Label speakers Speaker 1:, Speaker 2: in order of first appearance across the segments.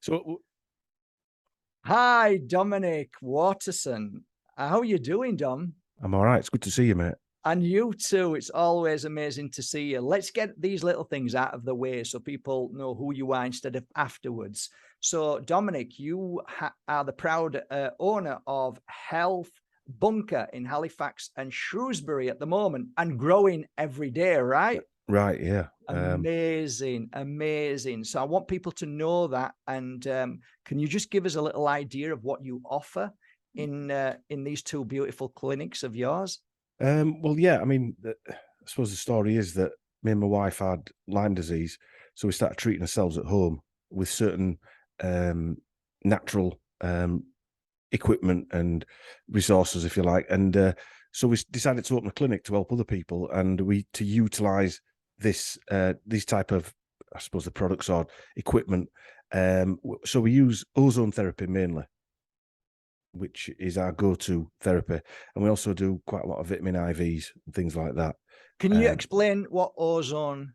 Speaker 1: So,
Speaker 2: Hi, Dominic Waterson. How are you doing, Dom?
Speaker 1: I'm all right. It's good to see you, mate.
Speaker 2: And you too. It's always amazing to see you. Let's get these little things out of the way so people know who you are instead of afterwards. So, Dominic, you are the proud owner of Health Bunker in Halifax and Shrewsbury at the moment and growing every day, right?
Speaker 1: Right, yeah.
Speaker 2: Amazing, amazing. So I want people to know that. And can you just give us a little idea of what you offer in these two beautiful clinics of yours?
Speaker 1: Well, yeah. I mean, I suppose the story is that me and my wife had Lyme disease, so we started treating ourselves at home with certain natural equipment and resources, if you like. And so we decided to open a clinic to help other people, and to utilize this these type of, I suppose, the products or equipment. So we use ozone therapy mainly, which is our go-to therapy, and we also do quite a lot of vitamin IVs and things like that.
Speaker 2: Can you explain what ozone?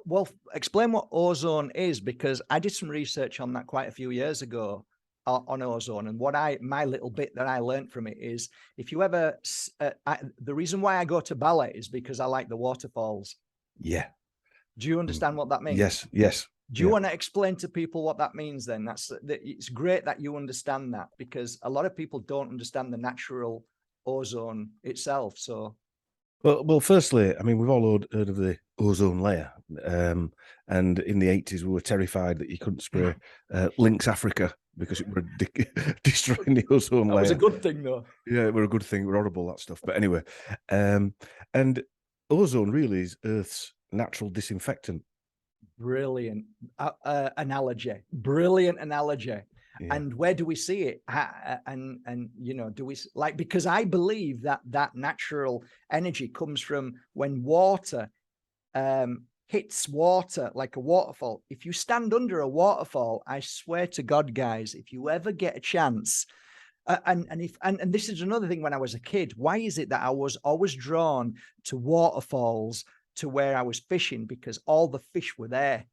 Speaker 2: Well, explain what ozone is, because I did some research on that quite a few years ago on ozone, and my little bit that I learned from it is if you ever the reason why I go to ballet is because I like the waterfalls.
Speaker 1: Yeah.
Speaker 2: Do you understand what that means?
Speaker 1: Yes. Yes.
Speaker 2: Do you want to explain to people what that means then? It's great that you understand that, because a lot of people don't understand the natural ozone itself. So,
Speaker 1: Well, firstly, I mean, we've all heard of the ozone layer, and in the 80s, we were terrified that you couldn't spray Lynx Africa because it would destroying the ozone layer.
Speaker 2: That was a good thing, though.
Speaker 1: Yeah, it were a good thing. We're horrible, that stuff. But anyway, and ozone really is Earth's natural disinfectant.
Speaker 2: Brilliant analogy. Brilliant analogy.
Speaker 1: Yeah.
Speaker 2: And where do we see it? And do we like, because I believe that natural energy comes from when water hits water like a waterfall. If you stand under a waterfall, I swear to God, guys, if you ever get a chance, and this is another thing, when I was a kid, why is it that I was always drawn to waterfalls to where I was fishing? Because all the fish were there.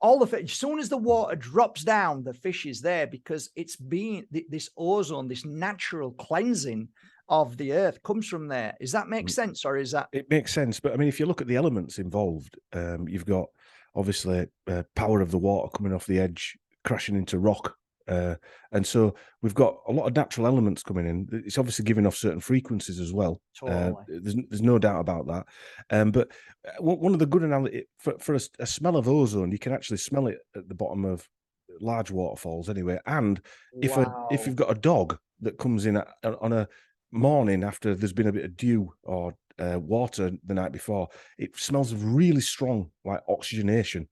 Speaker 2: All the fish, as soon as the water drops down, the fish is there, because it's being this ozone, this natural cleansing of the earth comes from there. Does that make sense, or is that?
Speaker 1: It makes sense, but I mean, if you look at the elements involved, you've got obviously power of the water coming off the edge, crashing into rock. And so we've got a lot of natural elements coming in. It's obviously giving off certain frequencies as well.
Speaker 2: Totally.
Speaker 1: There's no doubt about that. But one of the good analogies for a smell of ozone, you can actually smell it at the bottom of large waterfalls anyway. And if you've got a dog that comes in on a morning after there's been a bit of dew or water the night before, it smells really strong, like oxygenation,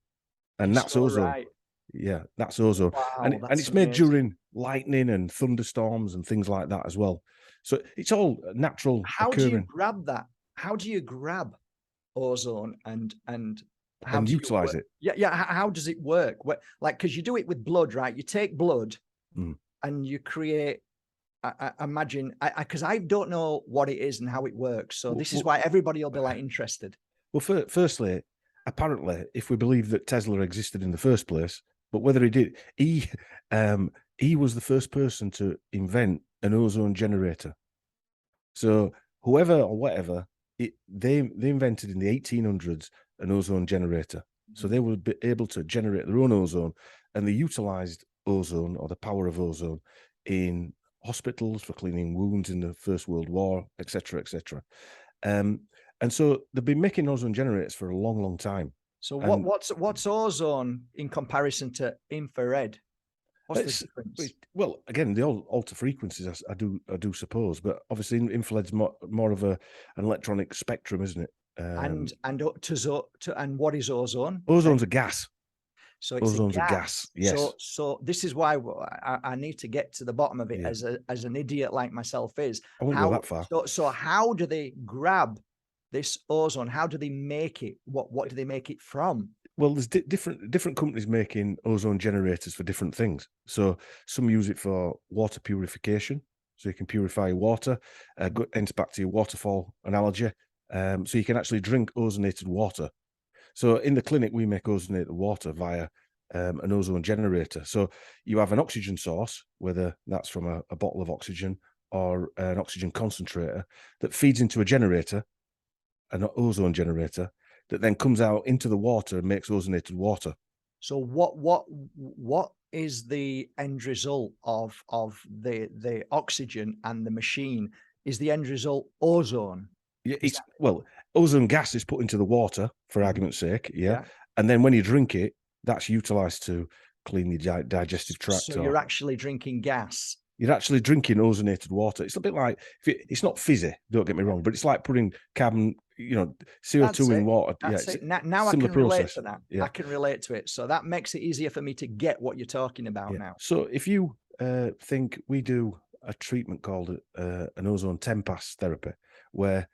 Speaker 1: and that's ozone. Right. Yeah, that's ozone.
Speaker 2: Wow,
Speaker 1: and it's made during lightning and thunderstorms and things like that as well. So it's all natural.
Speaker 2: How do you grab that? How do you grab ozone and how do
Speaker 1: utilize it?
Speaker 2: Yeah. How does it work? Like, because you do it with blood, right? You take blood and you create. I imagine, because I don't know what it is and how it works. So this is why everybody will be like interested.
Speaker 1: Well, firstly, apparently, if we believe that Tesla existed in the first place, but whether he did, he was the first person to invent an ozone generator. So whoever or whatever, they invented in the 1800s an ozone generator. So they would be able to generate their own ozone, and they utilized ozone, or the power of ozone, in hospitals for cleaning wounds in the First World War, etc., etc. And so they've been making ozone generators for a long, long time.
Speaker 2: So what's ozone in comparison to infrared? What's the difference?
Speaker 1: Well, again, they all alter frequencies, I do suppose, but obviously infrared's more of an electronic spectrum, isn't it?
Speaker 2: And what is ozone?
Speaker 1: Ozone's a gas.
Speaker 2: So it's
Speaker 1: ozone's a gas. Yes.
Speaker 2: So this is why I need to get to the bottom of it, as an idiot like myself is.
Speaker 1: I won't go that far.
Speaker 2: So how do they grab this ozone? How do they make it? What do they make it from?
Speaker 1: Well, there's different companies making ozone generators for different things. So some use it for water purification, so you can purify your water. Enter back to your waterfall analogy. So you can actually drink ozonated water. So in the clinic, we make ozonated water via an ozone generator. So you have an oxygen source, whether that's from a bottle of oxygen or an oxygen concentrator, that feeds into a generator, an ozone generator, that then comes out into the water and makes ozonated water.
Speaker 2: So what is the end result of the oxygen and the machine? Is the end result ozone?
Speaker 1: Yeah, well, ozone gas is put into the water, for argument's sake,
Speaker 2: Yeah.
Speaker 1: and then when you drink it, that's utilized to clean your digestive tract.
Speaker 2: So you're actually drinking gas.
Speaker 1: You're actually drinking ozonated water. It's a bit like, it's not fizzy, don't get me wrong, but it's like putting carbon, CO2 in water.
Speaker 2: That's it. Now I
Speaker 1: similar
Speaker 2: can relate
Speaker 1: process.
Speaker 2: to that.
Speaker 1: Yeah.
Speaker 2: I can relate to it. So that makes it easier for me to get what you're talking about now.
Speaker 1: So if you think, we do a treatment called an ozone 10 pass therapy, where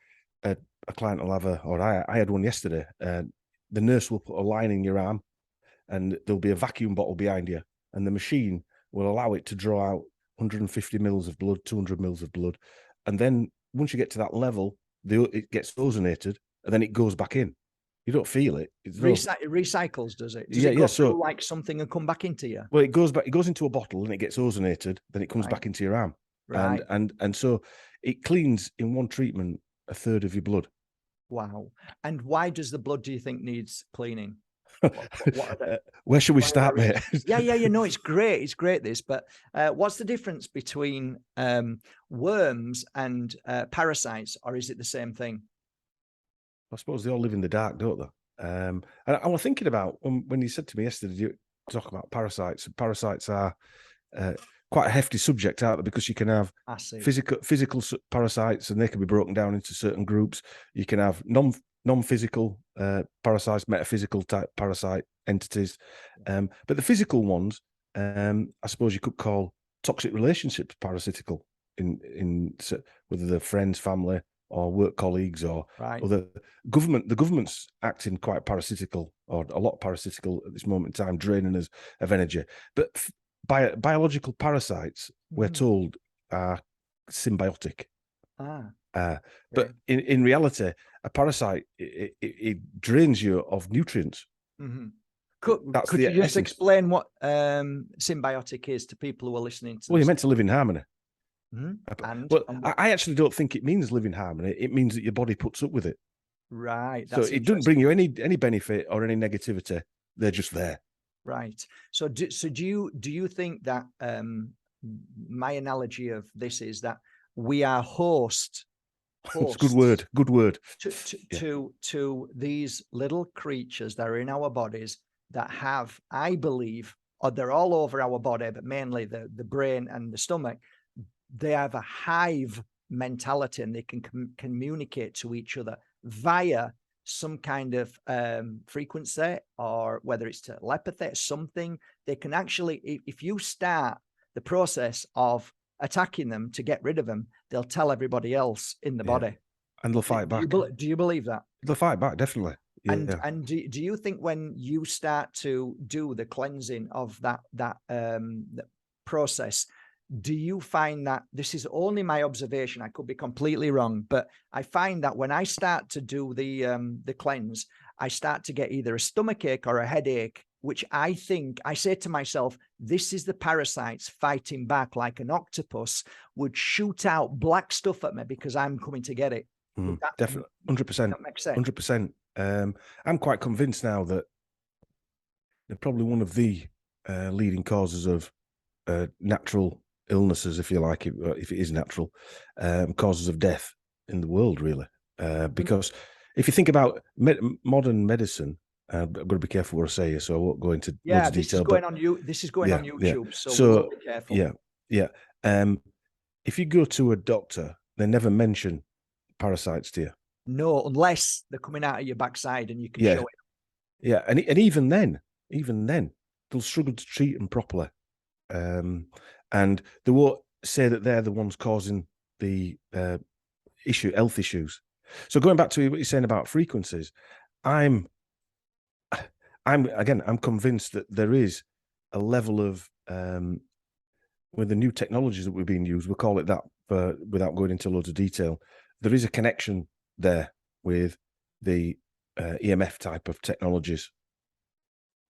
Speaker 1: a client will have I had one yesterday. The nurse will put a line in your arm, and there'll be a vacuum bottle behind you, and the machine will allow it to draw out 150 mils of blood, 200 mils of blood, and then once you get to that level, it gets ozonated, and then it goes back in. You don't feel it. It
Speaker 2: recycles, does it? Does it go through like something and come back into you?
Speaker 1: Well, it goes back. It goes into a bottle and it gets ozonated. Then it comes back into your arm,
Speaker 2: right?
Speaker 1: And so it cleans in one treatment a third of your blood.
Speaker 2: Wow! And why does the blood, do you think, needs cleaning?
Speaker 1: Where should we start, mate?
Speaker 2: Yeah. It's great. It's great, this, but what's the difference between worms and parasites, or is it the same thing?
Speaker 1: I suppose they all live in the dark, don't they? And I was thinking about when you said to me yesterday, you talk about parasites. Parasites are quite a hefty subject, aren't they? Because you can have physical parasites, and they can be broken down into certain groups. You can have non-physical parasites, metaphysical type parasite entities, but the physical ones, I suppose you could call toxic relationships parasitical, in whether they're friends, family, or work colleagues, or the government's acting quite parasitical, or a lot parasitical at this moment in time, draining us of energy. But biological parasites, we're told, are symbiotic. But in reality, a parasite, it drains you of nutrients.
Speaker 2: Could you just explain what symbiotic is to people who are listening to?
Speaker 1: Well, you're meant to live in harmony.
Speaker 2: And
Speaker 1: I actually don't think it means live in harmony. It means that your body puts up with it.
Speaker 2: Right.
Speaker 1: So it doesn't bring you any benefit or any negativity. They're just there.
Speaker 2: Right. So do you think that my analogy of this is that we are hosts?
Speaker 1: It's good word. Good word.
Speaker 2: To these little creatures that are in our bodies that have, I believe, or they're all over our body, but mainly the brain and the stomach. They have a hive mentality, and they can communicate to each other via some kind of frequency, or whether it's telepathy, something. They can actually, if you start the process of attacking them to get rid of them, they'll tell everybody else in the body,
Speaker 1: and they'll fight back.
Speaker 2: Do you believe that?
Speaker 1: They'll fight back, definitely.
Speaker 2: And do you think when you start to do the cleansing of that process, do you find that, this is only my observation, I could be completely wrong, but I find that when I start to do the cleanse, I start to get either a stomachache or a headache, which I think, I say to myself, this is the parasites fighting back, like an octopus would shoot out black stuff at me because I'm coming to get it.
Speaker 1: Definitely, 100%.
Speaker 2: That makes sense.
Speaker 1: 100%. I'm quite convinced now that they're probably one of the leading causes of natural illnesses, if you like, if it is natural, causes of death in the world, really. Because if you think about modern medicine, I've got to be careful what I say here, so I won't go into much detail.
Speaker 2: This is going on YouTube, so be careful.
Speaker 1: If you go to a doctor, they never mention parasites to you.
Speaker 2: No, unless they're coming out of your backside and you can show it.
Speaker 1: Yeah, and even then, they'll struggle to treat them properly. And they won't say that they're the ones causing the health issues. So going back to what you're saying about frequencies, I'm convinced that there is a level of with the new technologies that we're being used, we'll call it that, without going into loads of detail. There is a connection there with the EMF type of technologies.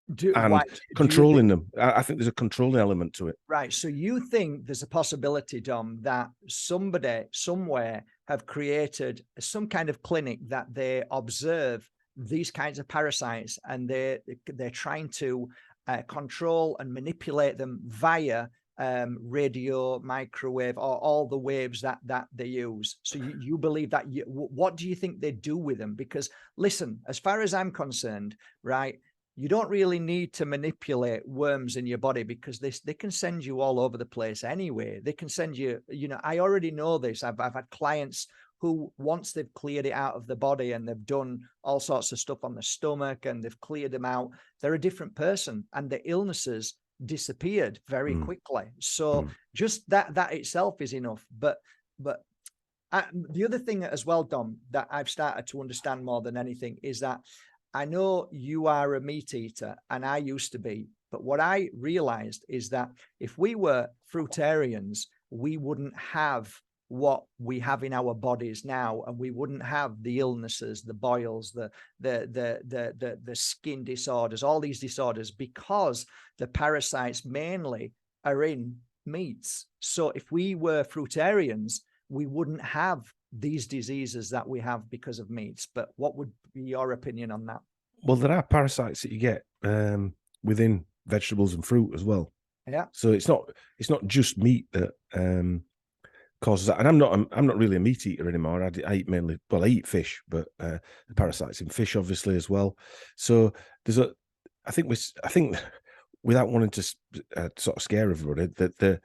Speaker 2: Why
Speaker 1: and
Speaker 2: do you think?
Speaker 1: controlling them. I think there's a controlling element to it.
Speaker 2: Right. So you think there's a possibility, Dom, that somebody somewhere have created some kind of clinic that they observe these kinds of parasites, and they're trying to control and manipulate them via radio, microwave, or all the waves that they use. So you believe that? What do you think they do with them? Because listen, as far as I'm concerned, right, you don't really need to manipulate worms in your body, because they can send you all over the place anyway. They can send you, I already know this. I've had clients who, once they've cleared it out of the body and they've done all sorts of stuff on the stomach and they've cleared them out, they're a different person, and the illnesses disappeared very quickly. So just that itself is enough. But the other thing as well, Dom, that I've started to understand more than anything is that I know you are a meat eater, and I used to be. But what I realized is that if we were fruitarians, we wouldn't have what we have in our bodies now, and we wouldn't have the illnesses, the boils, the skin disorders, all these disorders, because the parasites mainly are in meats. So if we were fruitarians, we wouldn't have these diseases that we have because of meats. But what would be your opinion on that?
Speaker 1: Well, there are parasites that you get within vegetables and fruit as well.
Speaker 2: Yeah.
Speaker 1: So it's not just meat that causes that. And I'm not really a meat eater anymore. I eat mainly, well, I eat fish, but the parasites in fish obviously as well. So I think without wanting to sort of scare everybody, that there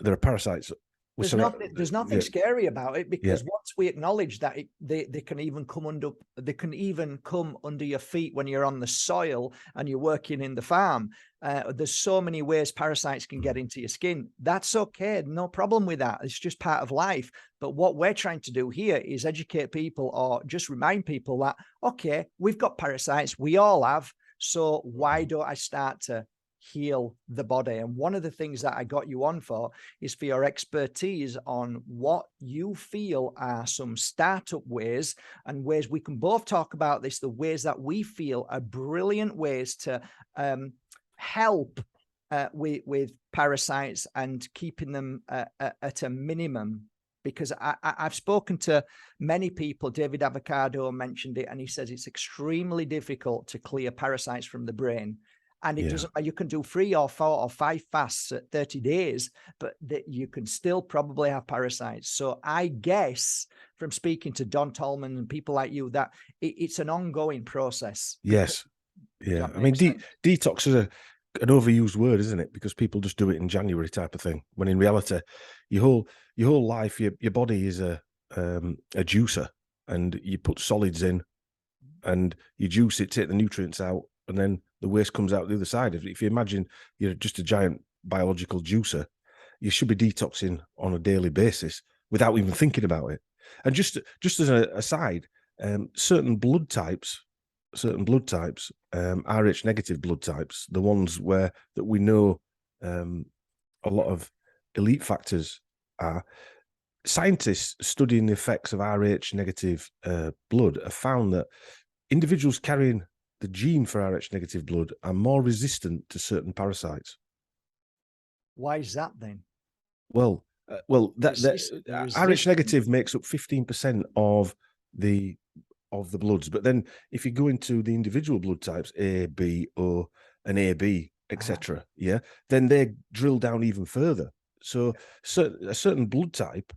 Speaker 1: are parasites.
Speaker 2: There's nothing scary about it, because once we acknowledge that they can even come under your feet when you're on the soil and you're working in the farm. There's so many ways parasites can get into your skin. That's okay, no problem with that. It's just part of life. But what we're trying to do here is educate people, or just remind people that, okay, we've got parasites, we all have. So why don't I start to heal the body? And one of the things that I got you on for is for your expertise on what you feel are some startup ways, and ways we can both talk about this, the ways that we feel are brilliant ways to help with parasites and keeping them at a minimum. Because I've spoken to many people. David Avocado mentioned it, and he says it's extremely difficult to clear parasites from the brain. And it doesn't, you can do 3 or 4 or 5 fasts at 30 days, but that you can still probably have parasites. So I guess from speaking to Don Tolman and people like you, that it's an ongoing process.
Speaker 1: Yes. Yeah. I mean, detox is an overused word, isn't it? Because people just do it in January type of thing. When in reality, your whole life, your body is a juicer, and you put solids in and you juice it, take the nutrients out, and then the waste comes out the other side. If you imagine you're just a giant biological juicer, you should be detoxing on a daily basis without even thinking about it. And just as an aside, certain blood types, Rh negative blood types, the ones that we know a lot of elite factors are. Scientists studying the effects of Rh negative blood have found that individuals carrying the gene for Rh negative blood are more resistant to certain parasites.
Speaker 2: Why is that then?
Speaker 1: Well, Rh negative makes up 15% of the bloods, but then if you go into the individual blood types, A, B, O, and AB, etc., then they drill down even further. So a certain blood type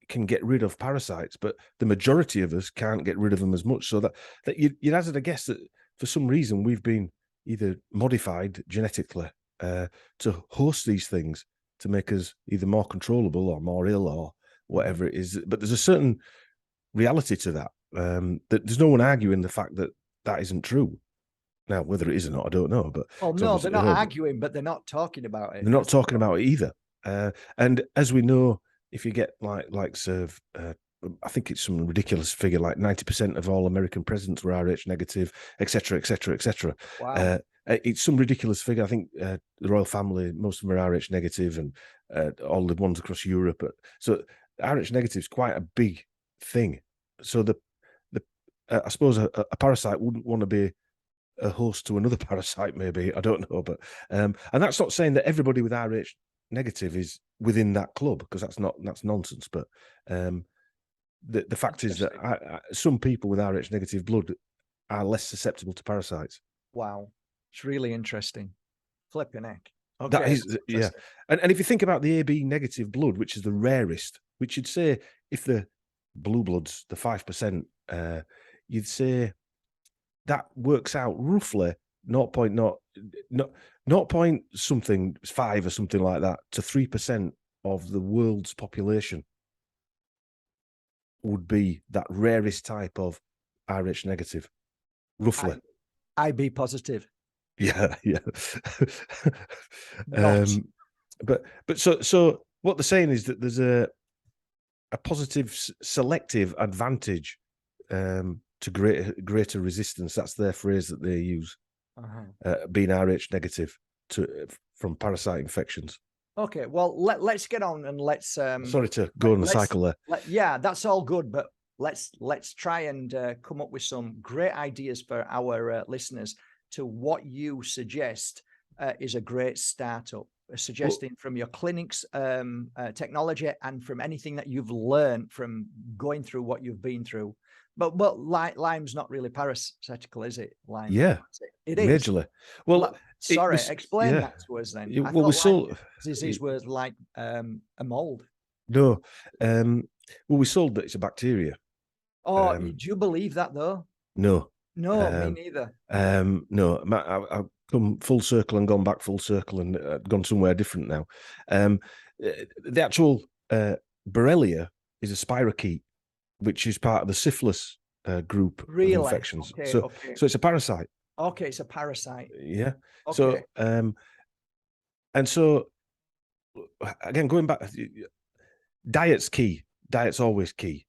Speaker 1: can get rid of parasites, but the majority of us can't get rid of them as much. So that you'd hazard a guess that for some reason we've been either modified genetically to host these things to make us either more controllable or more ill or whatever it is. But there's a certain reality to that. That there's no one arguing the fact that that isn't true. Now, whether it is or not, I don't know. But
Speaker 2: no, they're not arguing, but they're not talking about it.
Speaker 1: They're not talking about it either. And as we know, if you get I think it's some ridiculous figure, like 90% of all American presidents were Rh negative, etc., etc., etc.
Speaker 2: Wow.
Speaker 1: It's some ridiculous figure. I think the royal family, most of them are Rh negative, and all the ones across Europe. So Rh negative is quite a big thing. So I suppose a parasite wouldn't want to be a host to another parasite, maybe. I don't know, but and that's not saying that everybody with Rh negative is within that club, because that's nonsense. But the fact is that some people with Rh negative blood are less susceptible to parasites.
Speaker 2: Wow, it's really interesting. Flipping heck.
Speaker 1: That
Speaker 2: Okay,
Speaker 1: is, yeah. And if you think about the AB negative blood, which is the rarest, which you'd say if the blue bloods, the 5%, you'd say that works out roughly 0 point something 5 or something like that to 3% of the world's population would be that rarest type of Rh negative, roughly.
Speaker 2: IB positive.
Speaker 1: Yeah, yeah.
Speaker 2: Not.
Speaker 1: But so what they're saying is that there's a positive selective advantage to greater resistance. That's their phrase that they use, being Rh negative from parasite infections.
Speaker 2: Okay, well, let's get on and let's.
Speaker 1: Sorry to go on the cycle there.
Speaker 2: Yeah, that's all good, but let's try and come up with some great ideas for our listeners to what you suggest is a great startup. Suggesting from your clinic's technology and from anything that you've learned from going through what you've been through. But Lyme's not really parasitical, is it? Lyme.
Speaker 1: Yeah,
Speaker 2: it is
Speaker 1: majorly. Well,
Speaker 2: sorry, explain that to us then. I thought Lyme disease was like a mold.
Speaker 1: No, well, we sold that it's a bacteria.
Speaker 2: Oh, do you believe that though?
Speaker 1: No,
Speaker 2: me neither.
Speaker 1: No, I've come full circle and gone back full circle and gone somewhere different now. The actual Borrelia is a spirochete, which is part of the syphilis group of infections.
Speaker 2: Okay,
Speaker 1: so it's a parasite.
Speaker 2: Okay, it's a parasite.
Speaker 1: Yeah.
Speaker 2: Okay.
Speaker 1: So and so again, going back, diet's key. Diet's always key.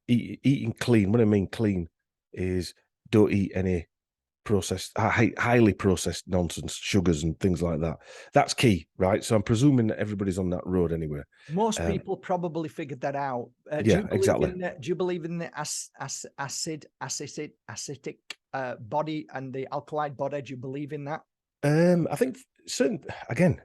Speaker 1: Eating clean. What I mean clean is don't eat any processed, highly processed nonsense, sugars and things like that. That's key, right? So I'm presuming that everybody's on that road anyway.
Speaker 2: Most people probably figured that out.
Speaker 1: Yeah, exactly.
Speaker 2: Do you believe in the acidic body and the alkaline body? Do you believe in that?
Speaker 1: I think again,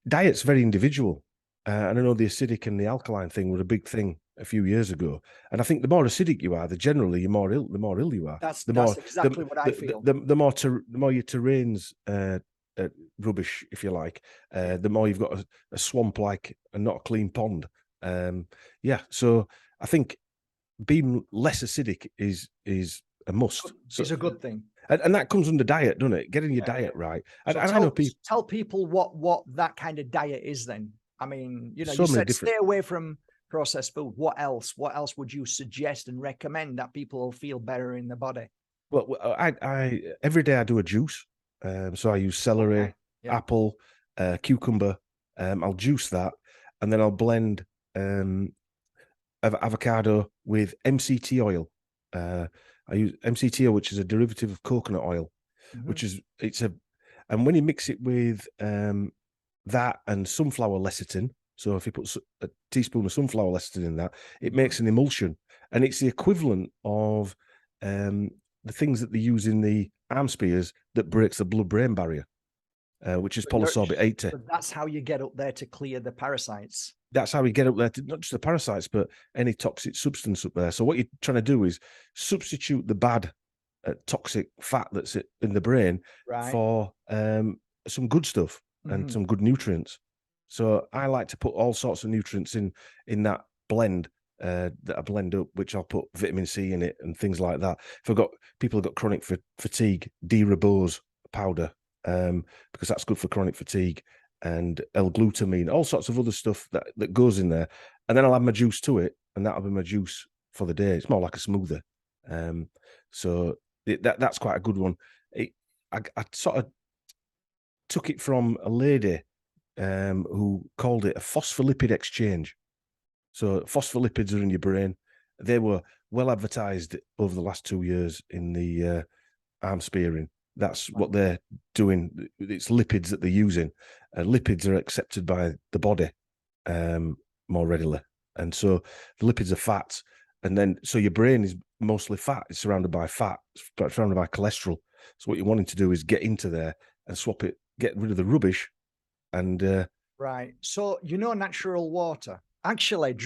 Speaker 1: diet's very individual. And I know the acidic and the alkaline thing were a big thing a few years ago. And I think the more acidic you are, the more ill you are.
Speaker 2: That's exactly what I feel.
Speaker 1: The more your terrain's rubbish, if you like, the more you've got a swamp-like and not a clean pond. Yeah, so I think being less acidic is a must.
Speaker 2: It's a good thing.
Speaker 1: And that comes under diet, doesn't it? Getting your diet right. And I know people
Speaker 2: tell people what that kind of diet is then. I mean, you
Speaker 1: so
Speaker 2: said stay away from processed food. What else would you suggest and recommend that people will feel better in the body?
Speaker 1: Well, I every day I do a juice. So I use celery, apple, cucumber. I'll juice that, and then I'll blend avocado with MCT oil. I use MCT oil, which is a derivative of coconut oil, which is and when you mix it with that and sunflower lecithin. So if you put a teaspoon of sunflower lecithin in that, it makes an emulsion, and it's the equivalent of the things that they use in the arm spears that breaks the blood-brain barrier, which is polysorbate 80.
Speaker 2: So that's how you get up there to clear the parasites.
Speaker 1: That's how we get up there to not just the parasites, but any toxic substance up there. So what you're trying to do is substitute the bad toxic fat that's in the brain for some good stuff and some good nutrients. So I like to put all sorts of nutrients in that blend that I blend up, which I'll put vitamin C in it and things like that. If people have got chronic fatigue, D-ribose powder, because that's good for chronic fatigue, and L-glutamine, all sorts of other stuff that goes in there. And then I'll add my juice to it, and that'll be my juice for the day. It's more like a smoothie. So that's quite a good one. I sort of took it from a lady who called it a phospholipid exchange. So phospholipids are in your brain. They were well advertised over the last 2 years in the arm spearing. That's what they're doing. It's lipids that they're using. Lipids are accepted by the body more readily. And so the lipids are fats. And then, so your brain mostly fat. It's surrounded by fat, it's surrounded by cholesterol. So what you're wanting to do is get into there and swap it, get rid of the rubbish, and
Speaker 2: right. So natural water. Actually,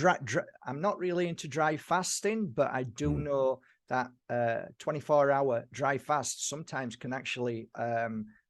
Speaker 2: I'm not really into dry fasting, but I do know that 24-hour dry fast sometimes can actually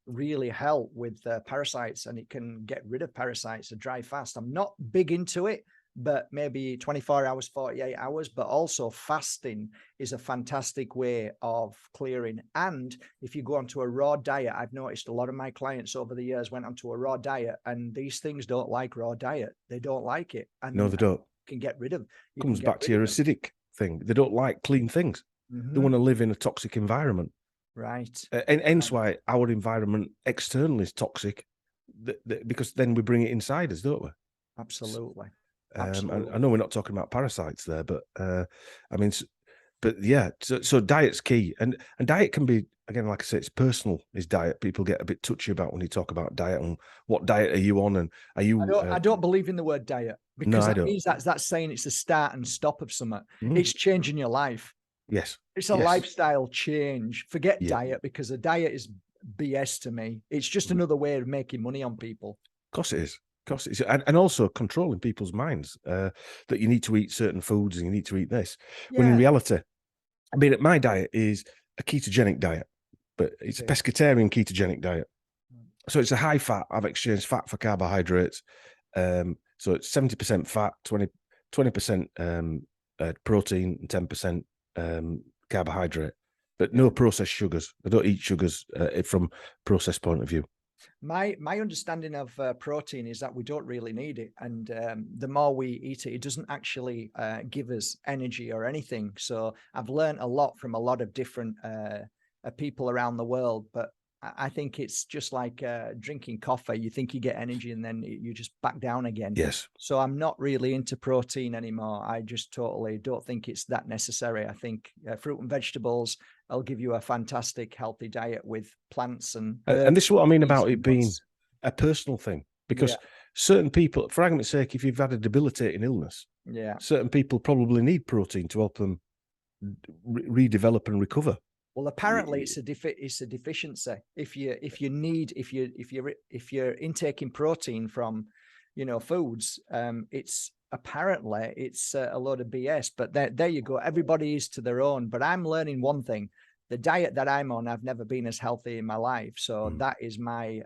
Speaker 2: really help with parasites, and it can get rid of parasites. A dry fast. I'm not big into it, but maybe 24 hours, 48 hours. But also fasting is a fantastic way of clearing. And if you go onto a raw diet, I've noticed a lot of my clients over the years went onto a raw diet, and these things don't like raw diet. They don't like it. And
Speaker 1: no, they don't.
Speaker 2: you can get rid of.
Speaker 1: Comes back to your acidic thing. They don't like clean things. They want to live in a toxic environment.
Speaker 2: Right.
Speaker 1: And hence why our environment externally is toxic, because then we bring it inside us, don't we?
Speaker 2: Absolutely.
Speaker 1: I know we're not talking about parasites there, but I mean, but yeah, so diet's key, and diet can be, again, like I say, it's personal. Is diet? People get a bit touchy about when you talk about diet, and what diet are you on, and are you?
Speaker 2: I don't believe in the word diet, because that means that's saying it's a start and stop of something. It's changing your life.
Speaker 1: Yes,
Speaker 2: it's a lifestyle change. Forget diet, because a diet is BS to me. It's just another way of making money on people.
Speaker 1: Of course it is. And also controlling people's minds, that you need to eat certain foods and you need to eat this. When in reality, I mean, my diet is a ketogenic diet, but it's a pescatarian ketogenic diet. So it's a high fat. I've exchanged fat for carbohydrates. So it's 70% fat, 20% protein, and 10% carbohydrate, but no processed sugars. I don't eat sugars from process point of view.
Speaker 2: My understanding of protein is that we don't really need it, and the more we eat it, it doesn't actually give us energy or anything. So I've learned a lot from a lot of different people around the world, but I think it's just like drinking coffee. You think you get energy, and then you just back down again.
Speaker 1: Yes.
Speaker 2: So I'm not really into protein anymore. I just totally don't think it's that necessary. I think fruit and vegetables, I'll give you a fantastic healthy diet with plants and
Speaker 1: this is what I mean about it being a personal thing, because certain people, for argument's sake, if you've had a debilitating illness, certain people probably need protein to help them redevelop and recover.
Speaker 2: Well, apparently it's a deficiency. If you're intaking protein from, foods, it's apparently it's a load of BS. But there you go. Everybody is to their own. But I'm learning one thing: the diet that I'm on, I've never been as healthy in my life. So that is my.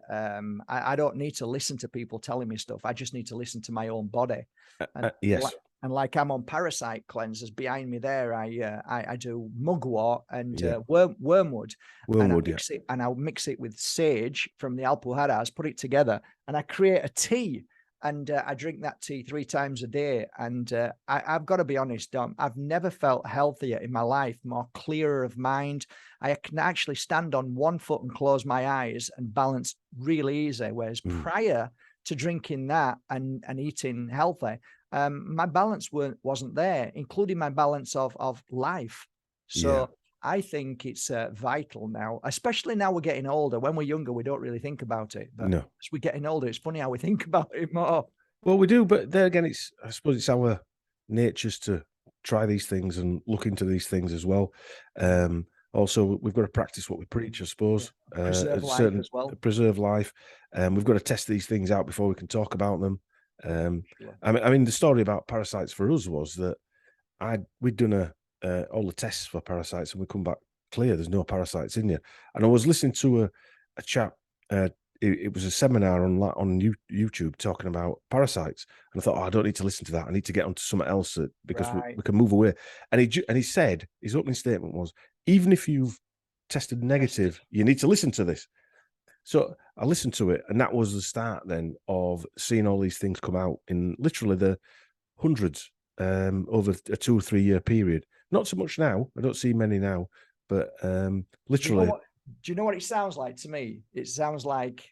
Speaker 2: I don't need to listen to people telling me stuff. I just need to listen to my own body.
Speaker 1: Yes.
Speaker 2: And like I'm on parasite cleansers behind me there, I do mugwort and wormwood, and I'll mix it with sage from the Alpujarras, put it together, and I create a tea, and I drink that tea 3 times a day. And I've got to be honest, Dom, I've never felt healthier in my life, more clearer of mind. I can actually stand on one foot and close my eyes and balance really easy, whereas prior to drinking that and eating healthy, my balance wasn't there, including my balance of life. So I think it's vital now, especially now we're getting older. When we're younger, we don't really think about it. But as we're getting older, it's funny how we think about it more.
Speaker 1: Well, we do, but there again, I suppose it's our natures to try these things and look into these things as well. Also, we've got to practice what we preach, I suppose.
Speaker 2: Preserve life as well.
Speaker 1: Preserve life. We've got to test these things out before we can talk about them. I mean, the story about parasites for us was that we'd done all the tests for parasites, and we come back clear. There's no parasites in you. And I was listening to a chap. It was a seminar on YouTube talking about parasites, and I thought, I don't need to listen to that. I need to get onto something else because we can move away. And he said, his opening statement was, even if you've tested negative, you need to listen to this. So I listened to it, and that was the start then of seeing all these things come out in literally the hundreds over a 2 or 3 year period. Not so much now. I don't see many now, but literally.
Speaker 2: Do you know what it sounds like to me? It sounds like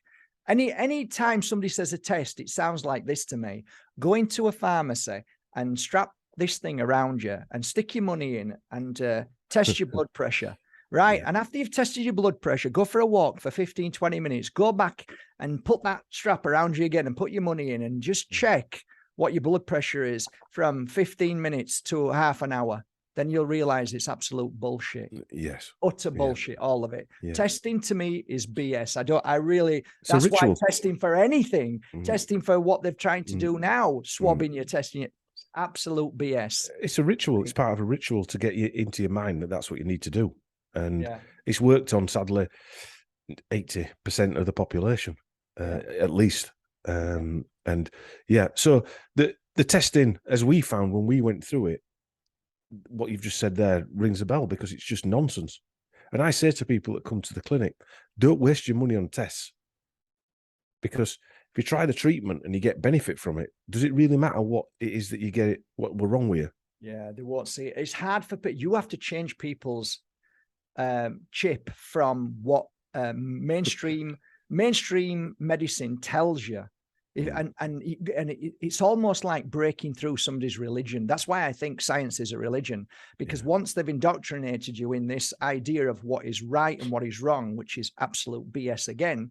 Speaker 2: any time somebody says a test, it sounds like this to me. Go into a pharmacy and strap this thing around you and stick your money in and test your blood pressure. Right. And after you've tested your blood pressure, go for a walk for 15, 20 minutes, go back and put that strap around you again and put your money in and just check what your blood pressure is from 15 minutes to half an hour. then you'll realize it's absolute bullshit.
Speaker 1: Yes.
Speaker 2: Utter bullshit, all of it.
Speaker 1: Yeah.
Speaker 2: Testing to me is BS.
Speaker 1: It's a
Speaker 2: That's why
Speaker 1: ritual.
Speaker 2: testing for anything, testing for what they're trying to do now, swabbing you, testing it, absolute BS.
Speaker 1: It's a ritual. It's part of a ritual to get you into your mind that that's what you need to do. And
Speaker 2: Yeah.
Speaker 1: it's worked on, sadly, 80% of the population, at least. And yeah, so the testing, as we found when we went through it, what you've just said there rings a bell, because it's just nonsense. And I say to people that come to the clinic, don't waste your money on tests, because if you try the treatment and you get benefit from it, does it really matter what it is that you get, what we're wrong with you?
Speaker 2: Yeah, they won't see it. It's hard for people. You have to change people's chip from what mainstream medicine tells you. It's almost like breaking through somebody's religion. That's why I think science is a religion, because once they've indoctrinated you in this idea of what is right and what is wrong, which is absolute BS again,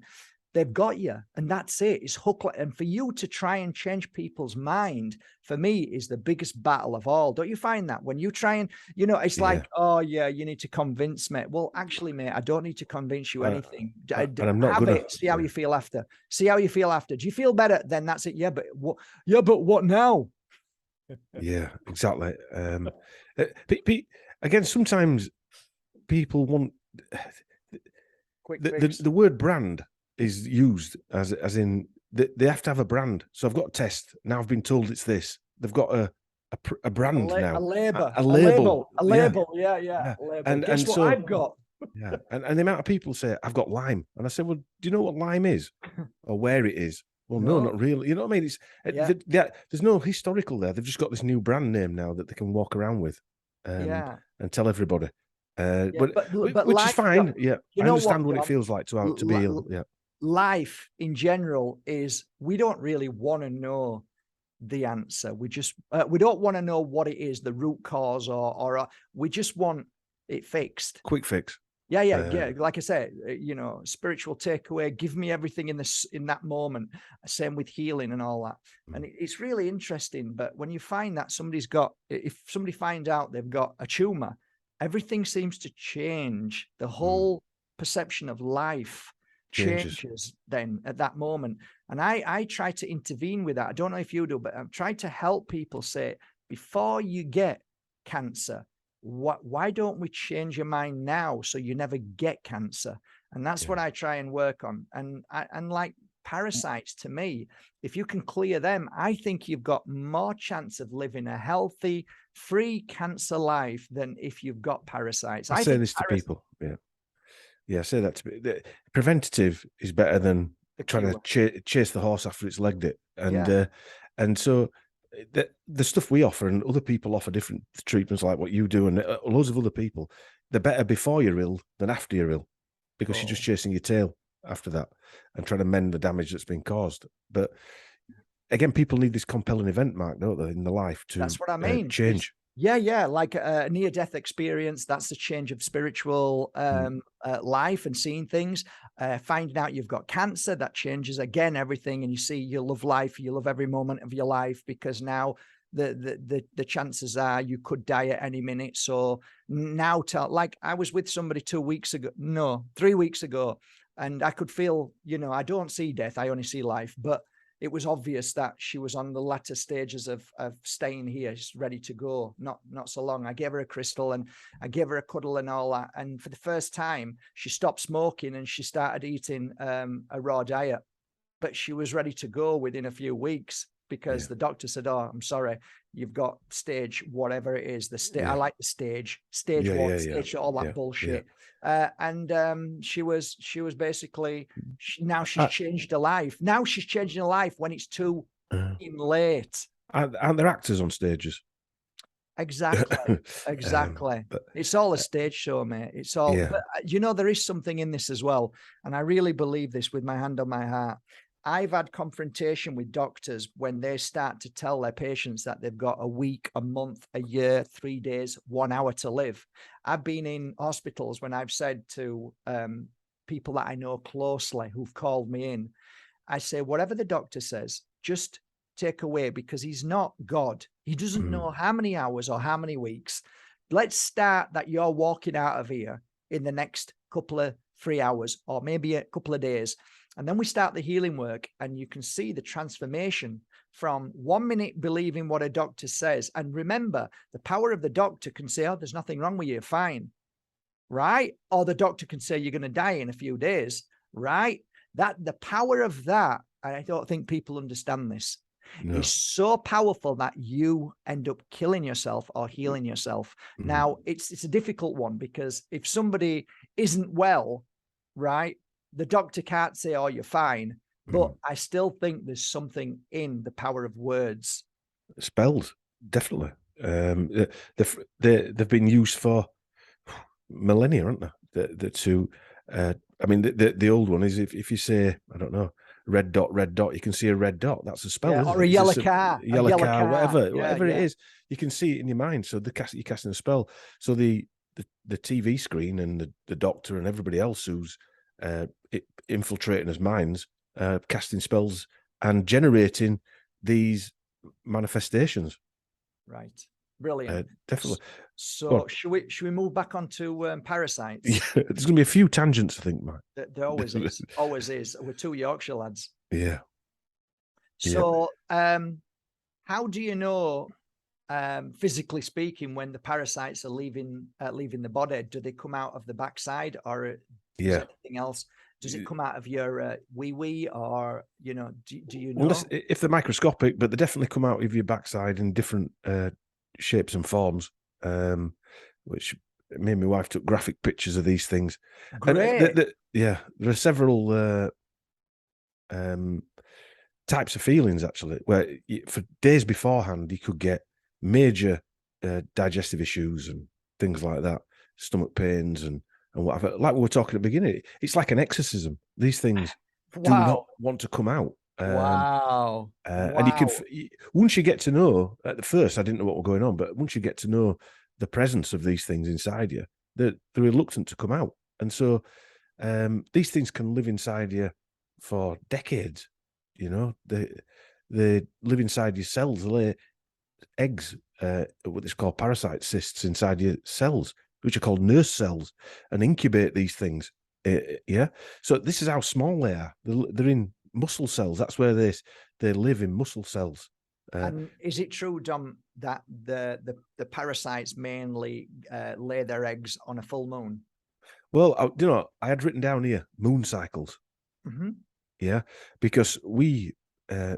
Speaker 2: they've got you, and that's it. It's hook. And for you to try and change people's mind, for me, is the biggest battle of all. Don't you find that when you try and, it's like, oh yeah, you need to convince me. Well, actually, mate, I don't need to convince you anything.
Speaker 1: And I'm not gonna
Speaker 2: see how you feel after. See how you feel after. Do you feel better? Then that's it. Yeah, but what? Yeah, but what now?
Speaker 1: Yeah, exactly. Again, sometimes people want the word brand is used as in they have to have a brand. So I've got a test now. I've been told it's this. They've got a brand now,
Speaker 2: a label,
Speaker 1: a label.
Speaker 2: Yeah. Label. And guess what I've got?
Speaker 1: Yeah, and the amount of people say I've got Lyme, and I said, well, do you know what Lyme is or where it is? Well, no, not really. You know what I mean? It's there's no historical there. They've just got this new brand name now that they can walk around with, and tell everybody. But which is fine. I understand what it feels like to be ill. Yeah.
Speaker 2: Life in general is, we don't really want to know the answer. We just we don't want to know what it is, the root cause, or we just want it fixed.
Speaker 1: Quick fix.
Speaker 2: Yeah. Like I said, spiritual takeaway. Give me everything in that moment. Same with healing and all that. And it's really interesting. But when you find that if somebody finds out they've got a tumor, everything seems to change. The whole perception of life changes then at that moment. And I try to intervene with that. I don't know if you do, but I'm trying to help people say, before you get cancer, why don't we change your mind now so you never get cancer? And that's what I try and work on. And like parasites, to me, if you can clear them, I think you've got more chance of living a healthy, free cancer life than if you've got parasites.
Speaker 1: I say this to people. Yeah, I say that to me. Preventative is better than trying to chase the horse after it's legged it. And so the stuff we offer, and other people offer different treatments like what you do, and loads of other people, they're better before you're ill than after you're ill, because you're just chasing your tail after that and trying to mend the damage that's been caused. But again, people need this compelling event, Mark, don't they, in their life to
Speaker 2: that's what I mean.
Speaker 1: Change.
Speaker 2: Like a near-death experience. That's the change of spiritual life and seeing things. Finding out you've got cancer, that changes again everything, and you love life. You love every moment of your life, because now the chances are you could die at any minute. So now, like I was with somebody 3 weeks ago, and I could feel, I don't see death, I only see life, but it was obvious that she was on the latter stages of staying here. She's ready to go. Not so long. I gave her a crystal and I gave her a cuddle and all that. And for the first time, she stopped smoking and she started eating a raw diet. But she was ready to go within a few weeks, because the doctor said, "Oh, I'm sorry, you've got stage whatever it is." I like the stage 1, stage all that bullshit. She was basically, now she's changed her life. Now she's changing her life when it's too late.
Speaker 1: Aren't there actors on stages?
Speaker 2: Exactly. It's all a stage show, mate. It's all. But, there is something in this as well, and I really believe this with my hand on my heart. I've had confrontation with doctors when they start to tell their patients that they've got a week, a month, a year, 3 days, 1 hour to live. I've been in hospitals when I've said to people that I know closely who've called me in, I say, whatever the doctor says, just take away, because he's not God. He doesn't know how many hours or how many weeks. let's start that you're walking out of here in the next couple of 3 hours, or maybe a couple of days. And then we start the healing work, and you can see the transformation from 1 minute believing what a doctor says. And remember, the power of the doctor can say, oh, there's nothing wrong with you, fine, right? Or the doctor can say you're going to die in a few days, right? That the power of that, and I don't think people understand this, is so powerful that you end up killing yourself or healing yourself. Now, it's a difficult one, because if somebody isn't well, right, the doctor can't say, oh, you're fine. But I still think there's something in the power of words.
Speaker 1: Spells, definitely. They've been used for millennia, aren't they? I mean, the old one is if you say, I don't know, red dot, you can see a red dot. That's a spell,
Speaker 2: Yeah,
Speaker 1: isn't
Speaker 2: or
Speaker 1: it?
Speaker 2: a yellow car,
Speaker 1: yellow car, whatever
Speaker 2: yeah.
Speaker 1: it is, you can see it in your mind. So you're casting a spell. So the TV screen and the doctor and everybody else who's infiltrating his minds, casting spells and generating these manifestations.
Speaker 2: Right. Brilliant.
Speaker 1: Definitely.
Speaker 2: So should we move back onto Parasites?
Speaker 1: Yeah, there's going to be a few tangents, I think, Mike.
Speaker 2: There always is. Always is. We're two Yorkshire lads.
Speaker 1: Yeah.
Speaker 2: So how do you know, physically speaking, when the parasites are leaving the body? Do they come out of the backside, or is anything else? Does it come out of your wee, or do you know?
Speaker 1: Well, if they're microscopic, but they definitely come out of your backside in different shapes and forms, which me and my wife took graphic pictures of these things.
Speaker 2: Great.
Speaker 1: There are several types of feelings, actually, where for days beforehand you could get major digestive issues and things like that, stomach pains and whatever. Like we were talking at the beginning, it's like an exorcism. These things do not want to come out.
Speaker 2: Wow.
Speaker 1: And you can, once you get to know, at the first I didn't know what was going on, but once you get to know the presence of these things inside you, they're reluctant to come out. And so these things can live inside you for decades. They live inside your cells. They lay eggs, what is called parasite cysts inside your cells, which are called nurse cells, and incubate these things. So this is how small they are. They're in muscle cells. That's where they live, in muscle cells.
Speaker 2: And is it true, Dom, that the parasites mainly lay their eggs on a full moon?
Speaker 1: Well, I had written down here moon cycles. Yeah, because we, I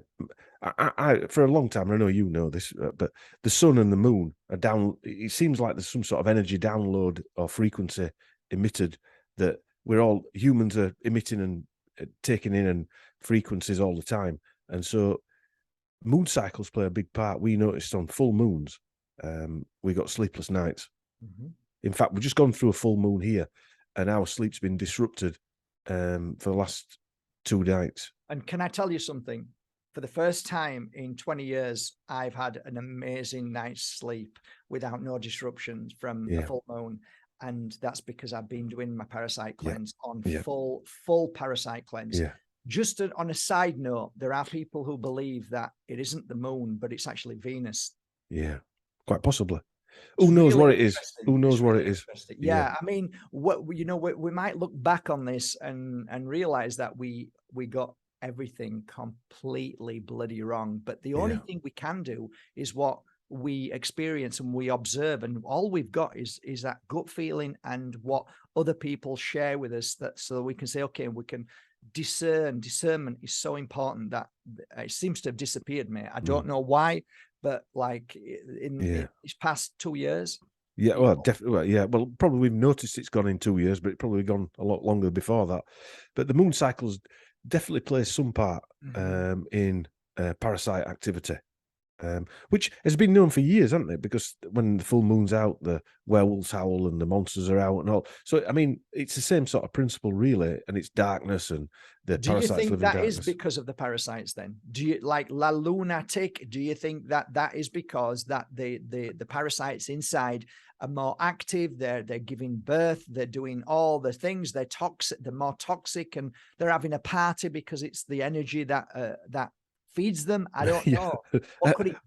Speaker 1: for a long time, I know you know this, but the sun and the moon are down. It seems like there's some sort of energy download or frequency emitted that we're all humans are emitting and taking in and frequencies all the time. And so moon cycles play a big part. We noticed on full moons, we got sleepless nights. In fact, we've just gone through a full moon here, and our sleep's been disrupted for the last 2 nights.
Speaker 2: And can I tell you something? For the first time in 20 years, I've had an amazing night's sleep without no disruptions from a full moon. And that's because I've been doing my parasite cleanse on full parasite cleanse. Just on a side note, there are people who believe that it isn't the moon, but it's actually Venus.
Speaker 1: Yeah, quite possibly. Who knows what it is? Who knows what it is?
Speaker 2: Yeah, I mean, we might look back on this and realize that we got everything completely bloody wrong. But the only thing we can do is what we experience and we observe, and all we've got is that gut feeling and what other people share with us, that so we can say, okay, we can discern. Discernment is so important that it seems to have disappeared, mate. I don't know why, but like in these past 2 years.
Speaker 1: Yeah, well, definitely. Well, yeah, well, probably we've noticed it's gone in 2 years, but it's probably gone a lot longer before that. But the moon cycles definitely play some part in parasite activity, which has been known for years, hasn't it? Because when the full moon's out, the werewolves howl and the monsters are out and all. So, I mean, it's the same sort of principle, really, and it's darkness and the parasites live in darkness.
Speaker 2: Do you think that is because of the parasites then? Do you, like La Lunatic, do you think that is because that the parasites inside are more active, they're giving birth, they're doing all the things, they're toxic, they're more toxic, and they're having a party because it's the energy that feeds them? I don't know. What could it,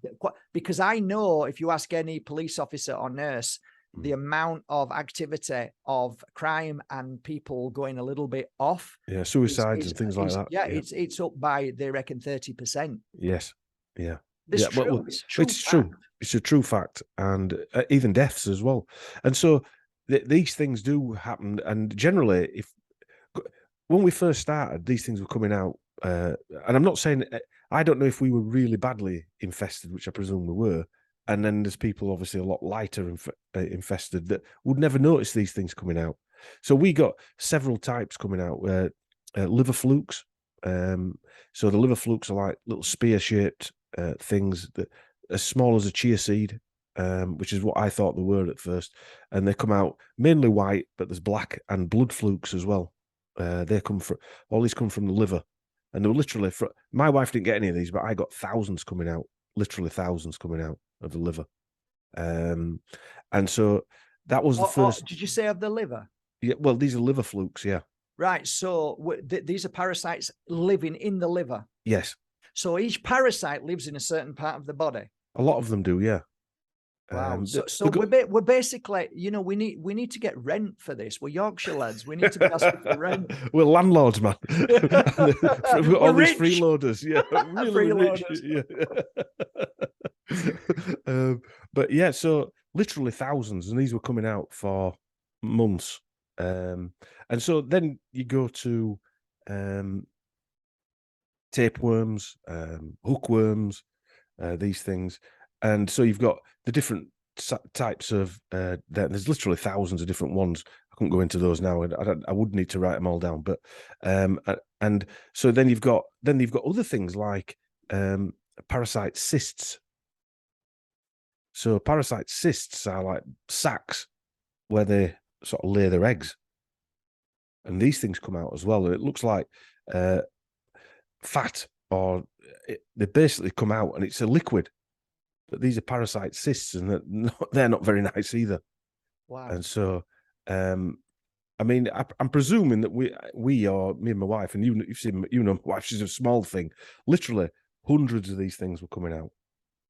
Speaker 2: because I know if you ask any police officer or nurse, the amount of activity of crime and people going a little bit off.
Speaker 1: Yeah, suicides and things like that.
Speaker 2: Yeah, it's up by, they reckon, 30%.
Speaker 1: Yes. Yeah.
Speaker 2: It's
Speaker 1: Yeah.
Speaker 2: true.
Speaker 1: Well,
Speaker 2: It's true.
Speaker 1: it's true. It's a true fact, and even deaths as well. And so these things do happen. And generally, when we first started, these things were coming out. And I'm not saying, I don't know if we were really badly infested, which I presume we were. And then there's people obviously a lot lighter infested that would never notice these things coming out. So we got several types coming out. Liver flukes. So the liver flukes are like little spear-shaped things that as small as a chia seed, which is what I thought they were at first. And they come out mainly white, but there's black and blood flukes as well. They come from, all these come from the liver. And they were literally, my wife didn't get any of these, but I got thousands coming out, literally thousands coming out of the liver. And so that was the first.
Speaker 2: Did you say of the liver?
Speaker 1: Yeah, well, these are liver flukes, yeah.
Speaker 2: Right, so these are parasites living in the liver.
Speaker 1: Yes.
Speaker 2: So each parasite lives in a certain part of the body.
Speaker 1: A lot of them do, yeah.
Speaker 2: Wow. So we're basically, we need to get rent for this. We're Yorkshire lads. We need to be asking for rent.
Speaker 1: We're landlords, man. We've got all these
Speaker 2: rich.
Speaker 1: freeloaders, yeah, really rich, yeah. But yeah, so literally thousands, and these were coming out for months. And so then you go to tapeworms, hookworms, these things. And so you've got the different types of, there's literally thousands of different ones. I couldn't go into those now. I would need to write them all down. But, and so then you've got other things like parasite cysts. So parasite cysts are like sacs where they sort of lay their eggs. And these things come out as well. And it looks like fat, or they basically come out and it's a liquid. But these are parasite cysts, and they're not very nice either.
Speaker 2: Wow.
Speaker 1: And so, I mean, I'm presuming that we or me and my wife, and you've seen, my wife, she's a small thing. Literally, hundreds of these things were coming out.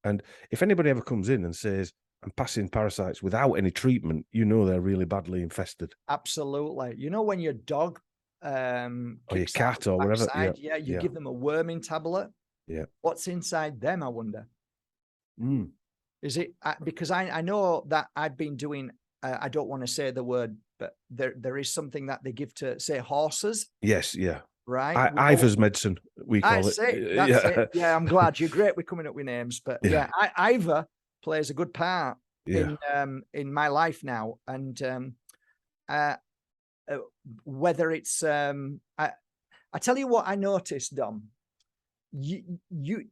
Speaker 1: And if anybody ever comes in and says, I'm passing parasites without any treatment, they're really badly infested.
Speaker 2: Absolutely. When your dog
Speaker 1: or your cat or whatever,
Speaker 2: you give them a worming tablet.
Speaker 1: Yeah.
Speaker 2: What's inside them, I wonder?
Speaker 1: Mm.
Speaker 2: Is it because I know that I've been doing, I don't want to say the word, but there is something that they give to, say, horses.
Speaker 1: Yes, yeah.
Speaker 2: Right.
Speaker 1: Ivor's medicine, we call it.
Speaker 2: That's it. Yeah, I'm glad you're great with coming up with names. But yeah, Ivor plays a good part in my life now. And whether it's I tell you what I noticed, Dom. You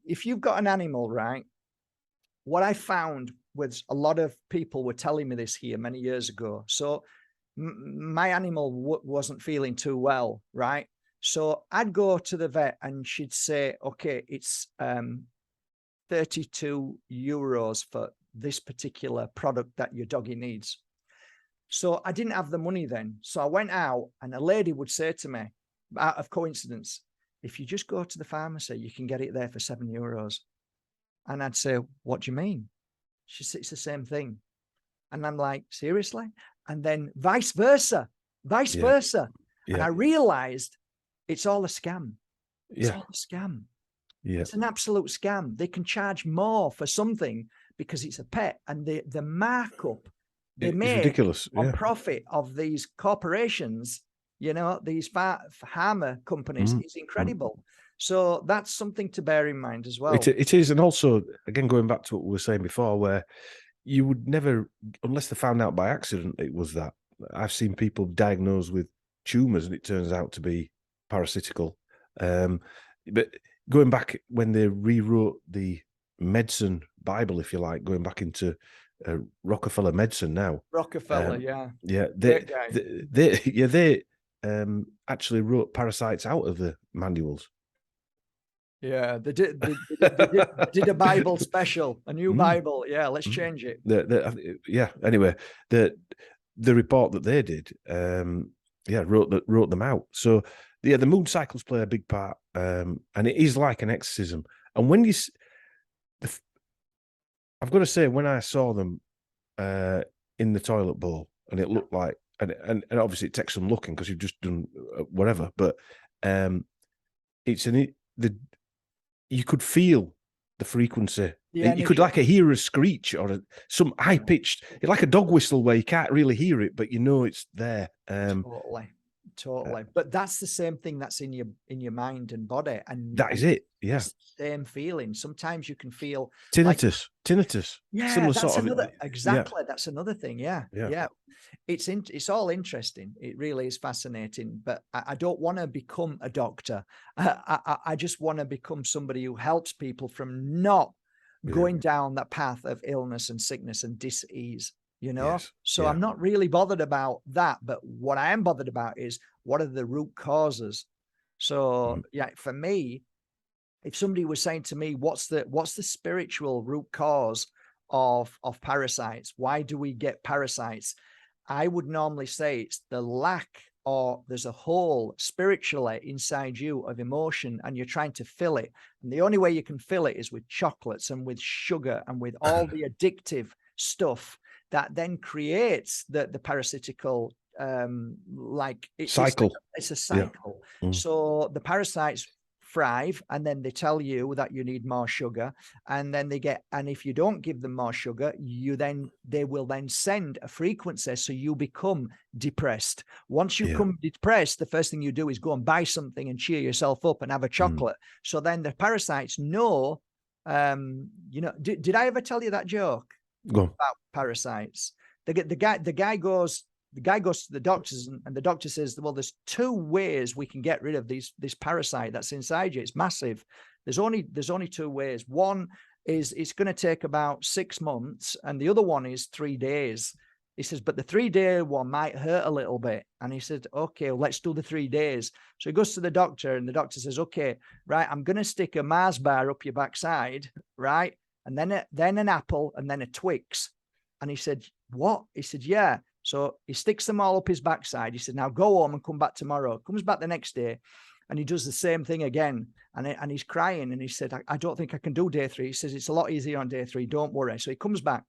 Speaker 2: if you've got an animal, right? What I found was a lot of people were telling me this here many years ago. So my animal wasn't feeling too well, right? So I'd go to the vet and she'd say, okay, it's 32 euros for this particular product that your doggy needs. So I didn't have the money then. So I went out and a lady would say to me, out of coincidence, if you just go to the pharmacy, you can get it there for 7 euros. And I'd say, what do you mean? She said, it's the same thing. And I'm like, seriously? And then vice versa.
Speaker 1: Yeah.
Speaker 2: And I realized it's all a scam. It's all a scam.
Speaker 1: Yeah.
Speaker 2: It's an absolute scam. They can charge more for something because it's a pet, and the markup they make
Speaker 1: ridiculous.
Speaker 2: On profit of these corporations, these pharma companies is incredible. So that's something to bear in mind as well.
Speaker 1: It is. And also, again, going back to what we were saying before, where you would never, unless they found out by accident it was that. I've seen people diagnosed with tumors and it turns out to be parasitical. But going back when they rewrote the medicine Bible, if you like, going back into Rockefeller medicine now.
Speaker 2: Rockefeller,
Speaker 1: they actually wrote parasites out of the manuals.
Speaker 2: Yeah, they did a Bible special, a new Bible. Yeah, let's change it.
Speaker 1: Anyway, the report that they did, wrote them out. So the moon cycles play a big part, and it is like an exorcism. And when I've got to say, when I saw them, in the toilet bowl, and it looked like, and obviously it takes some looking because you've just done whatever, but it's you could feel the frequency.
Speaker 2: Yeah,
Speaker 1: You could like hear a screech or some high pitched, like a dog whistle where you can't really hear it, but you know it's there.
Speaker 2: Totally. But that's the same thing that's in your mind and body, and
Speaker 1: that is it. Yeah,
Speaker 2: it's the same feeling. Sometimes you can feel
Speaker 1: tinnitus.
Speaker 2: Yeah,
Speaker 1: similar
Speaker 2: that's
Speaker 1: sort of
Speaker 2: another exactly.
Speaker 1: Yeah.
Speaker 2: That's another thing. Yeah. It's all interesting. It really is fascinating. But I don't want to become a doctor. I just want to become somebody who helps people from not going down that path of illness and sickness and dis-ease.
Speaker 1: Yes.
Speaker 2: So I'm not really bothered about that. But what I am bothered about is, what are the root causes? So yeah, for me, if somebody was saying to me, what's the spiritual root cause of parasites? Why do we get parasites? I would normally say it's the lack, or there's a hole spiritually inside you of emotion, and you're trying to fill it. And the only way you can fill it is with chocolates and with sugar and with all the addictive stuff that then creates the parasitical
Speaker 1: cycle.
Speaker 2: It's a cycle. So the parasites thrive, and then they tell you that you need more sugar, and then and if you don't give them more sugar, they will then send a frequency, so you become depressed. Once you become depressed, the first thing you do is go and buy something and cheer yourself up and have a chocolate. So then the parasites know, did I ever tell you that joke about parasites? The guy goes to the doctors, and the doctor says, well, there's two ways we can get rid of this parasite that's inside you. It's massive. There's only two ways. One is it's going to take about 6 months, and the other one is 3 days. He says, but the 3-day one might hurt a little bit. And he said, okay, well, let's do the 3 days. So he goes to the doctor, and the doctor says, okay, right, I'm going to stick a Mars bar up your backside, right? And then an apple, and then a Twix. And he said, what? He said, yeah. So he sticks them all up his backside. He said, now go home and come back tomorrow. Comes back the next day, and he does the same thing again. And he's crying. And he said, I don't think I can do day 3. He says, it's a lot easier on day 3. Don't worry. So he comes back,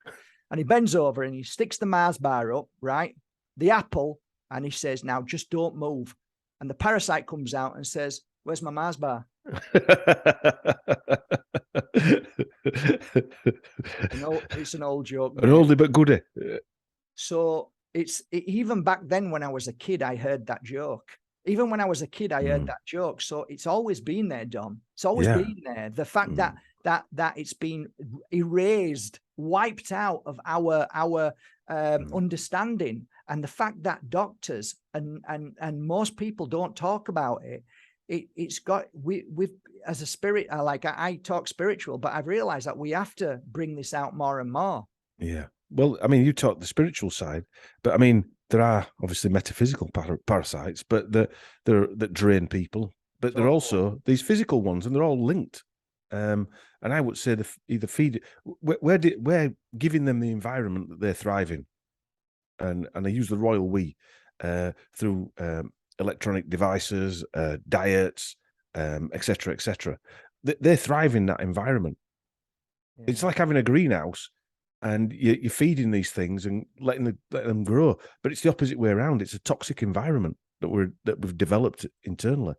Speaker 2: and he bends over, and he sticks the Mars bar up, right? The apple. And he says, now just don't move. And the parasite comes out and says, where's my Mars bar? It's an old joke.
Speaker 1: An oldie but goodie.
Speaker 2: So even back then, when I was a kid, I heard that joke. Even when I was a kid, I heard that joke. So it's always been there, Dom. It's always been there. The fact that it's been erased, wiped out of our understanding, and the fact that doctors and most people don't talk about it. It's got we've as a spirit. I talk spiritual, but I've realized that we have to bring this out more and more.
Speaker 1: Yeah. Well, I mean, you talk the spiritual side, but I mean, there are obviously metaphysical parasites, but that drain people. But there are also these physical ones, and they're all linked. And I would say either feed. We're giving them the environment that they're thriving, and I use the royal we through electronic devices, diets, etc., etc. They thrive in that environment. Yeah. It's like having a greenhouse, and you're feeding these things and letting them grow, but it's the opposite way around. It's a toxic environment that we've developed internally.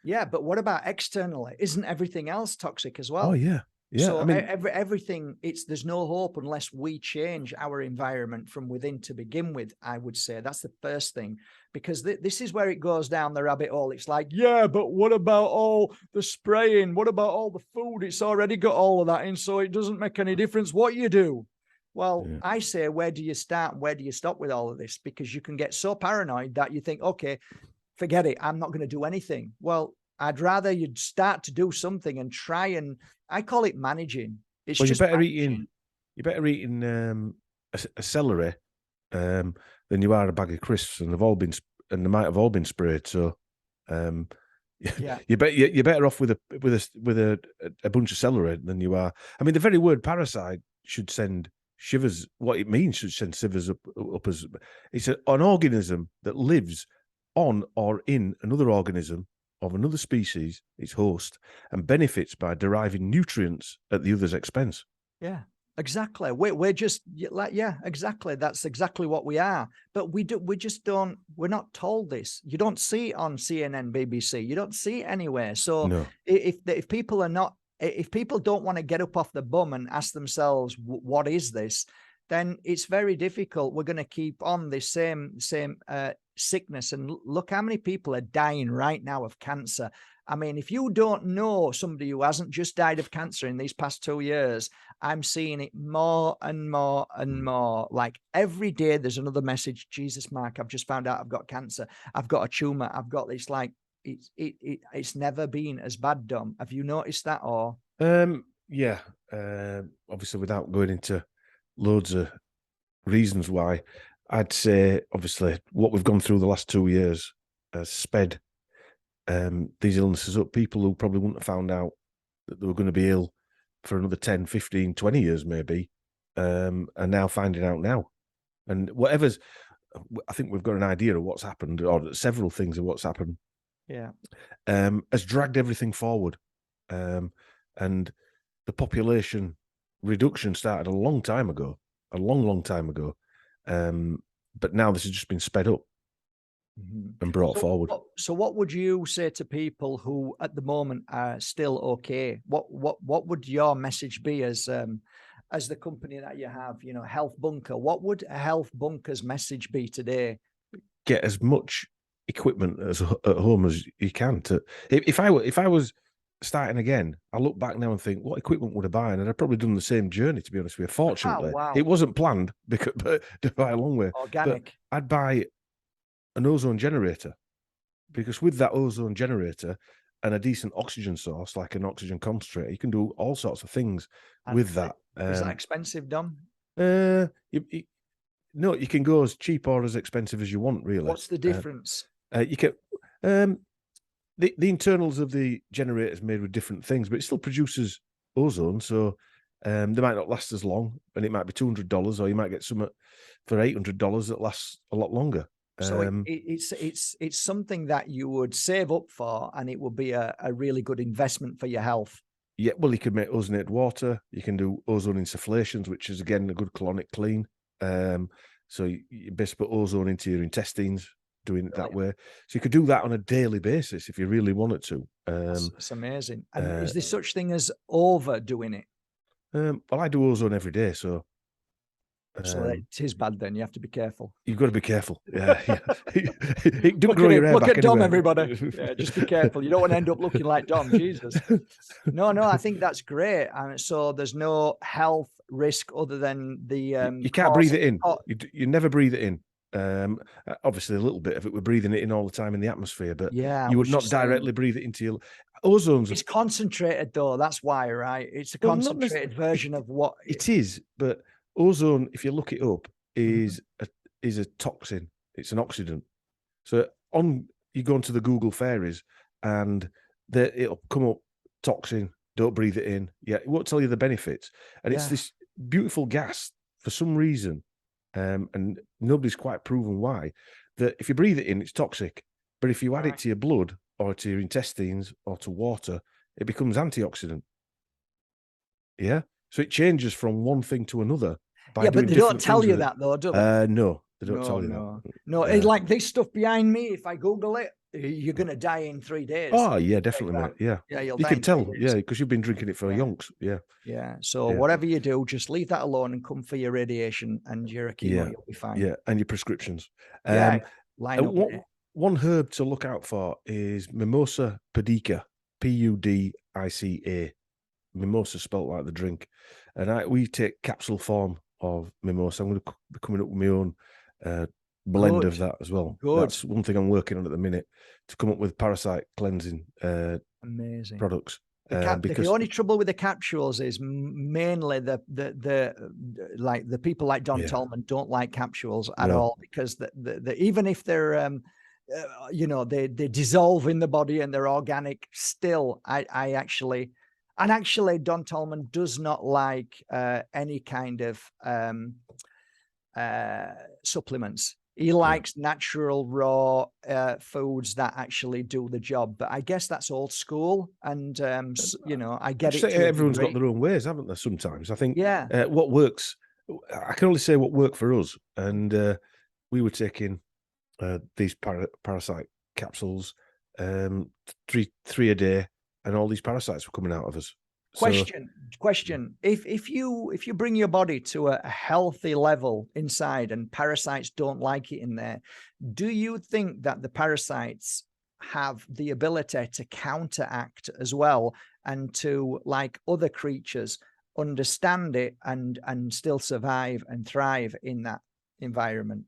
Speaker 2: Yeah, but what about externally? Isn't everything else toxic as well?
Speaker 1: Oh yeah. Yeah,
Speaker 2: so I mean, everything. There's no hope unless we change our environment from within to begin with. I would say that's the first thing, because this is where it goes down the rabbit hole. It's like, yeah, but what about all the spraying? What about all the food? It's already got all of that in, so it doesn't make any difference what you do. Well, yeah. I say, where do you start and where do you stop with all of this? Because you can get so paranoid that you think, okay, forget it, I'm not going to do anything. Well, I'd rather you'd start to do something and try, and I call it managing. It's just
Speaker 1: you're better eating a celery than you are a bag of crisps, and they might have all been sprayed. So yeah, you're better off with a bunch of celery than you are. I mean, the very word parasite should send shivers. What it means should send shivers up as it's an organism that lives on or in another organism of another species, its host, and benefits by deriving nutrients at the other's expense.
Speaker 2: Yeah. Exactly. We're just like, yeah, exactly. That's exactly what we are. But we just don't, we're not told this. You don't see it on CNN, BBC. You don't see it anywhere. So
Speaker 1: No.
Speaker 2: if people are not, if people don't want to get up off the bum and ask themselves, what is this? Then it's very difficult. We're going to keep on this same sickness. And look how many people are dying right now of cancer. I mean, if you don't know somebody who hasn't just died of cancer in these past 2 years, I'm seeing it more and more and more. Like every day there's another message. Jesus, Mark, I've just found out I've got cancer. I've got a tumor. I've got this, like, it's never been as bad, Dom. Have you noticed that? Or
Speaker 1: yeah, obviously without going into loads of reasons why, I'd say obviously what we've gone through the last 2 years has sped these illnesses up. People who probably wouldn't have found out that they were going to be ill for another 10, 15, 20 years maybe, are now finding out now. And whatever's, I think we've got an idea of what's happened, or several things of what's happened.
Speaker 2: yeah,
Speaker 1: Has dragged everything forward. And the population reduction started a long time ago, a long time ago. But now this has just been sped up and brought forward.
Speaker 2: So what would you say to people who at the moment are still okay? What would your message be as the company that you have, you know, Health Bunker? What would a Health Bunker's message be today?
Speaker 1: Get as much equipment as at home as you can. To if I was starting again, I look back now and think, what equipment would I buy? And I'd probably done the same journey, to be honest with you. Fortunately,
Speaker 2: wow.
Speaker 1: it wasn't planned because by a long way.
Speaker 2: Organic.
Speaker 1: But I'd buy an ozone generator, because with that ozone generator and a decent oxygen source, like an oxygen concentrator, you can do all sorts of things with that.
Speaker 2: Is that expensive, Dom?
Speaker 1: No, you can go as cheap or as expensive as you want, really.
Speaker 2: What's the difference?
Speaker 1: You can the internals of the generator is made with different things, but it still produces ozone. So they might not last as long, and it might be $200, or you might get some for $800 that lasts a lot longer.
Speaker 2: So it's something that you would save up for, and it would be a really good investment for your health.
Speaker 1: Yeah, well, you could make ozonated water. You can do ozone insufflations, which is again a good colonic clean. So you basically put ozone into your intestines, doing it that way. So you could do that on a daily basis if you really wanted to.
Speaker 2: That's amazing. And is there such thing as overdoing it?
Speaker 1: Well, I do ozone every day, so
Speaker 2: it is bad. Then you have to be careful.
Speaker 1: You've got to be careful. Yeah. It don't grow your hair
Speaker 2: look
Speaker 1: back
Speaker 2: at Dom,
Speaker 1: anyway.
Speaker 2: everybody. Yeah, just be careful. You don't want to end up looking like Dom. Jesus. No, I think that's great. So there's no health risk other than the
Speaker 1: you can't breathe it in. You never breathe it in. Obviously, a little bit of it, we're breathing it in all the time in the atmosphere, but you would not directly breathe it into your ozone's.
Speaker 2: It's concentrated though. That's why, right? It's a concentrated version of what
Speaker 1: it is. But ozone, if you look it up, is a toxin. It's an oxidant. So you go into the Google fairies, and it'll come up toxin. Don't breathe it in. Yeah, it won't tell you the benefits. And it's this beautiful gas for some reason. And nobody's quite proven why, that if you breathe it in, it's toxic. But if you add it to your blood or to your intestines or to water, it becomes antioxidant. Yeah. So it changes from one thing to another.
Speaker 2: But they don't tell you that though, do they?
Speaker 1: No, they don't tell you that.
Speaker 2: No, it's like this stuff behind me. If I Google it, you're going to die in 3 days.
Speaker 1: Oh, yeah, definitely, mate. Yeah.
Speaker 2: Yeah, you
Speaker 1: can tell. Yeah, because you've been drinking it for yonks. Yeah.
Speaker 2: Yeah. So whatever you do, just leave that alone and come for your radiation and your chemo. You'll be fine.
Speaker 1: Yeah, and your prescriptions. One herb to look out for is Mimosa pudica, Pudica. Mimosa spelt like the drink. And we take capsule form of mimosa. I'm going to be coming up with my own blend of that as well. That's one thing I'm working on at the minute, to come up with parasite cleansing
Speaker 2: amazing
Speaker 1: products.
Speaker 2: Because the only trouble with the capsules is mainly the people like Don Tolman don't like capsules at all, because even if they're they dissolve in the body and they're organic, still actually Don Tolman does not like any kind of supplements. He likes natural, raw foods that actually do the job. But I guess that's old school. And, you know, I get it.
Speaker 1: Everyone's got their own ways, haven't they? Sometimes I think
Speaker 2: yeah.
Speaker 1: what works, I can only say what worked for us. And we were taking these parasite capsules, 3 a day, and all these parasites were coming out of us.
Speaker 2: Question. If you bring your body to a healthy level inside and parasites don't like it in there, do you think that the parasites have the ability to counteract as well, and to, like other creatures, understand it and still survive and thrive in that environment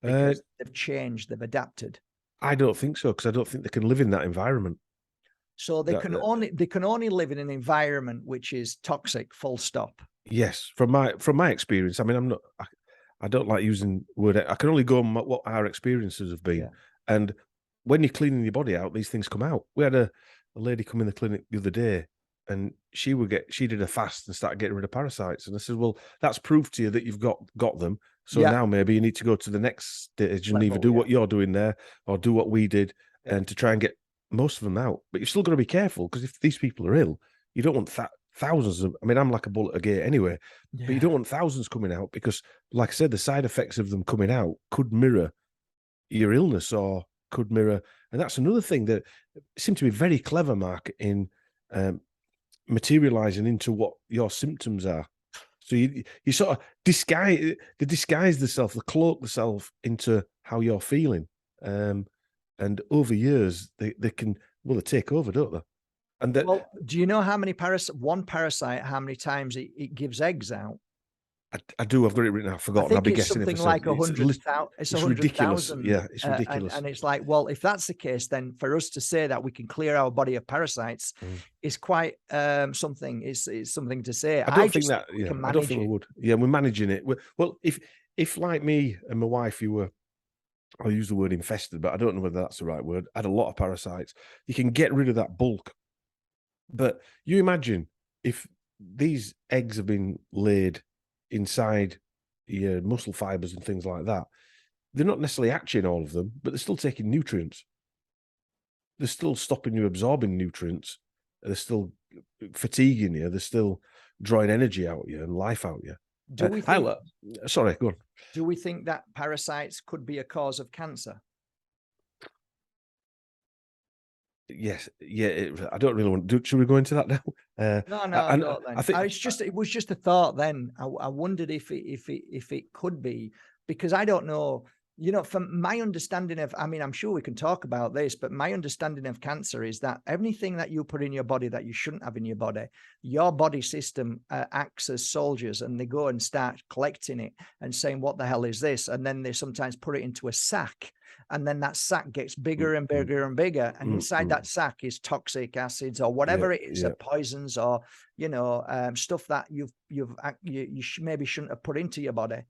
Speaker 2: because they've changed, they've adapted?
Speaker 1: I don't think so, because I don't think they can live in that environment.
Speaker 2: So they can only live in an environment which is toxic, full stop.
Speaker 1: Yes, from my experience. I mean, I don't like using word. I can only go on what our experiences have been.
Speaker 2: Yeah.
Speaker 1: And when you're cleaning your body out, these things come out. We had a lady come in the clinic the other day, and she did a fast and started getting rid of parasites. And I said, well, that's proof to you that you've got them. So now maybe you need to go to the next stage and either do what you're doing there or do what we did, and to try and get most of them out. But you've still got to be careful, because if these people are ill, you don't want thousands of. I mean, I'm like a bullet a gate anyway, but you don't want thousands coming out, because, like I said, the side effects of them coming out could mirror your illness, or could mirror. And that's another thing that seemed to be very clever, Mark, in materializing into what your symptoms are. So you sort of disguise the self, the cloak the self into how you're feeling. And over years, they take over, don't they? And
Speaker 2: well, do you know how many one parasite, how many times it gives eggs out?
Speaker 1: I do. I've got it written. I've forgotten. I'll be guessing
Speaker 2: something like 100,000. It's 100,000.
Speaker 1: Yeah, it's ridiculous.
Speaker 2: And it's like, well, if that's the case, then for us to say that we can clear our body of parasites is quite something. Is something to say.
Speaker 1: I don't think that. Yeah, I don't think we would. Yeah, we're managing it. Well, if like me and my wife, you were. I'll use the word infested, but I don't know whether that's the right word. Had a lot of parasites. You can get rid of that bulk. But you imagine if these eggs have been laid inside your muscle fibers and things like that, they're not necessarily hatching all of them, but they're still taking nutrients. They're still stopping you absorbing nutrients. They're still fatiguing you. They're still drawing energy out of you and life out of you.
Speaker 2: Do we think,
Speaker 1: sorry, go on.
Speaker 2: Do we think that parasites could be a cause of cancer?
Speaker 1: Yes, yeah. I don't really want to. Should we go into that now?
Speaker 2: No. I think it was just a thought. Then I wondered if it could be, because I don't know. You know, from my understanding of, I mean, I'm sure we can talk about this, but my understanding of cancer is that anything that you put in your body that you shouldn't have in your body system acts as soldiers, and they go and start collecting it and saying, what the hell is this? And then they sometimes put it into a sack, and then that sack gets bigger and bigger and bigger. And inside that sack is toxic acids or whatever it is, or poisons, or, you know, stuff that you maybe shouldn't have put into your body.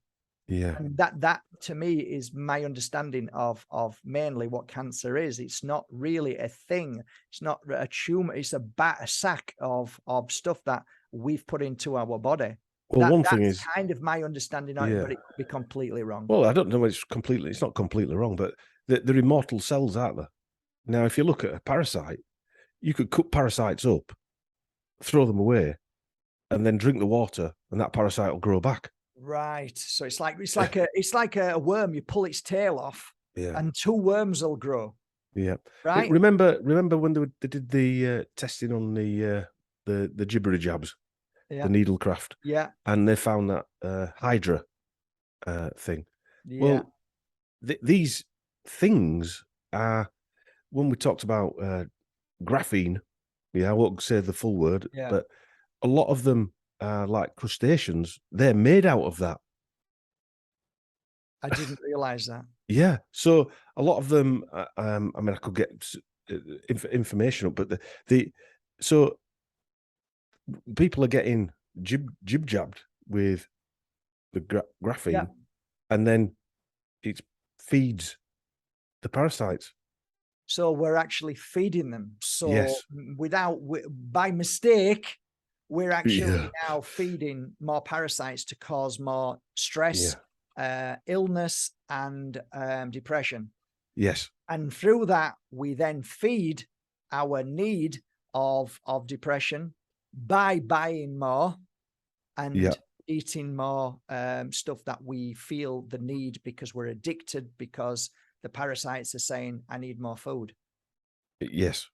Speaker 1: Yeah.
Speaker 2: And that to me is my understanding of mainly what cancer is. It's not really a thing. It's not a tumor. It's a sack of stuff that we've put into our body.
Speaker 1: Well, one thing is
Speaker 2: kind of my understanding of it, but it could be completely wrong.
Speaker 1: Well, I don't know. It's not completely wrong, but they're immortal cells, aren't they? Now, if you look at a parasite, you could cut parasites up, throw them away, and then drink the water, and that parasite will grow back.
Speaker 2: Right. So it's like a worm. You pull its tail off, and 2 worms will grow.
Speaker 1: Yeah.
Speaker 2: Right.
Speaker 1: Remember when they did the testing on the gibbery jabs, the needlecraft.
Speaker 2: Yeah.
Speaker 1: And they found that Hydra thing.
Speaker 2: Yeah.
Speaker 1: Well, these things are, when we talked about graphene. I won't say the full word, but a lot of them. Like crustaceans, they're made out of that.
Speaker 2: I didn't realize that.
Speaker 1: Yeah, so a lot of them. I mean, I could get information up, but so people are getting jib-jabbed with the graphene, and then it feeds the parasites.
Speaker 2: So we're actually feeding them. So by mistake, we're actually now feeding more parasites to cause more stress, illness, and depression.
Speaker 1: Yes.
Speaker 2: And through that, we then feed our need of depression by buying more and eating more stuff that we feel the need because we're addicted, because the parasites are saying, I need more food.
Speaker 1: Yes.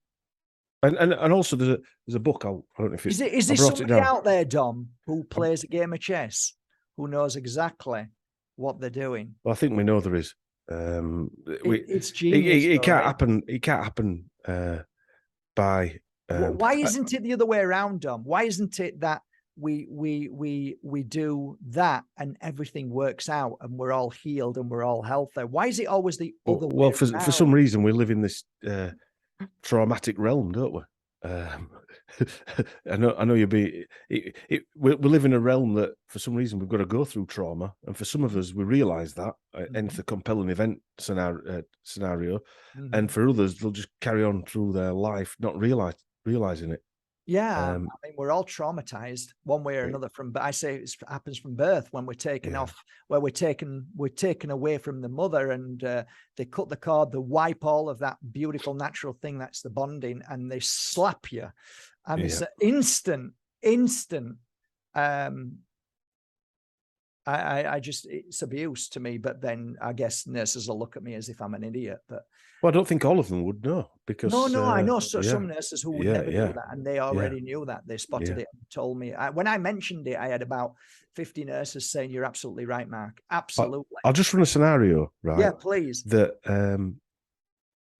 Speaker 1: And also there's a book. I don't know if it's,
Speaker 2: Is there somebody out there, Dom, who plays a game of chess, who knows exactly what they're doing?
Speaker 1: Well, I think we know there is.
Speaker 2: It's genius.
Speaker 1: It can't happen. It can't happen by.
Speaker 2: Why isn't it the other way around, Dom? Why isn't it that we do that and everything works out and we're all healed and we're all healthy? Why is it always the other way around?
Speaker 1: Well, for some reason we live in this traumatic realm, don't we? I know we live in a realm that for some reason we've got to go through trauma, and for some of us we realize that, hence the compelling event scenario, and for others they'll just carry on through their life not realizing it.
Speaker 2: Yeah, I mean, we're all traumatized one way or another but I say it happens from birth, when we're taken off, where we're taken away from the mother, and they cut the cord, they wipe all of that beautiful natural thing that's the bonding, and they slap you. I mean, it's instant. I just, it's abuse to me. But then I guess nurses will look at me as if I'm an idiot. But
Speaker 1: well, I don't think all of them would know, because
Speaker 2: no, I know some nurses who would never do that, and they already knew that. They spotted it and told me. When I mentioned it, I had about 50 nurses saying, "You're absolutely right, Mark. Absolutely."
Speaker 1: I'll just run a scenario, right?
Speaker 2: Yeah, please.
Speaker 1: That,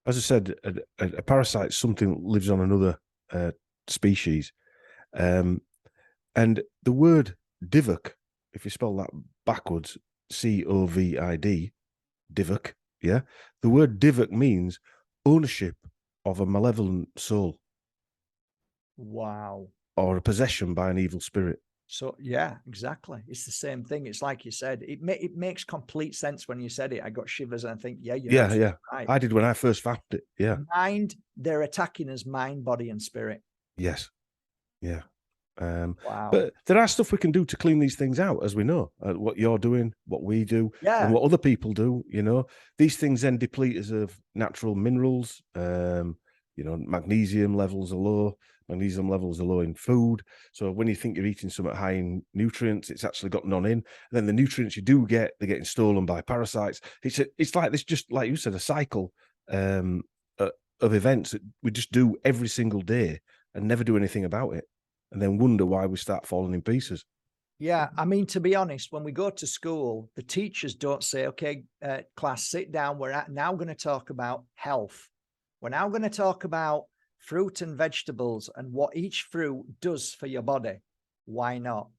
Speaker 1: as I said, a parasite is something that lives on another species, and the word divok, if you spell that backwards, COVID, divok, the word divok means ownership of a malevolent soul.
Speaker 2: Wow.
Speaker 1: Or a possession by an evil spirit.
Speaker 2: So yeah, exactly. It's the same thing. It's like you said. It makes complete sense when you said it. I got shivers, and I think, you're right.
Speaker 1: I did when I first found it. Yeah.
Speaker 2: Mind. They're attacking us, mind, body, and spirit.
Speaker 1: Yes. Yeah.
Speaker 2: Wow.
Speaker 1: But there are stuff we can do to clean these things out, as we know. What you're doing, what we do, and what other people do. These things then deplete us of natural minerals. Magnesium levels are low. Magnesium levels are low in food. So when you think you're eating something high in nutrients, it's actually got none in. And then the nutrients you do get, they're getting stolen by parasites. It's like this, just like you said, a cycle of events that we just do every single day and never do anything about it, and then wonder why we start falling in pieces.
Speaker 2: Yeah, I mean, to be honest, when we go to school, the teachers don't say, okay, class, sit down. We're now going to talk about health. We're now going to talk about fruit and vegetables and what each fruit does for your body. Why not?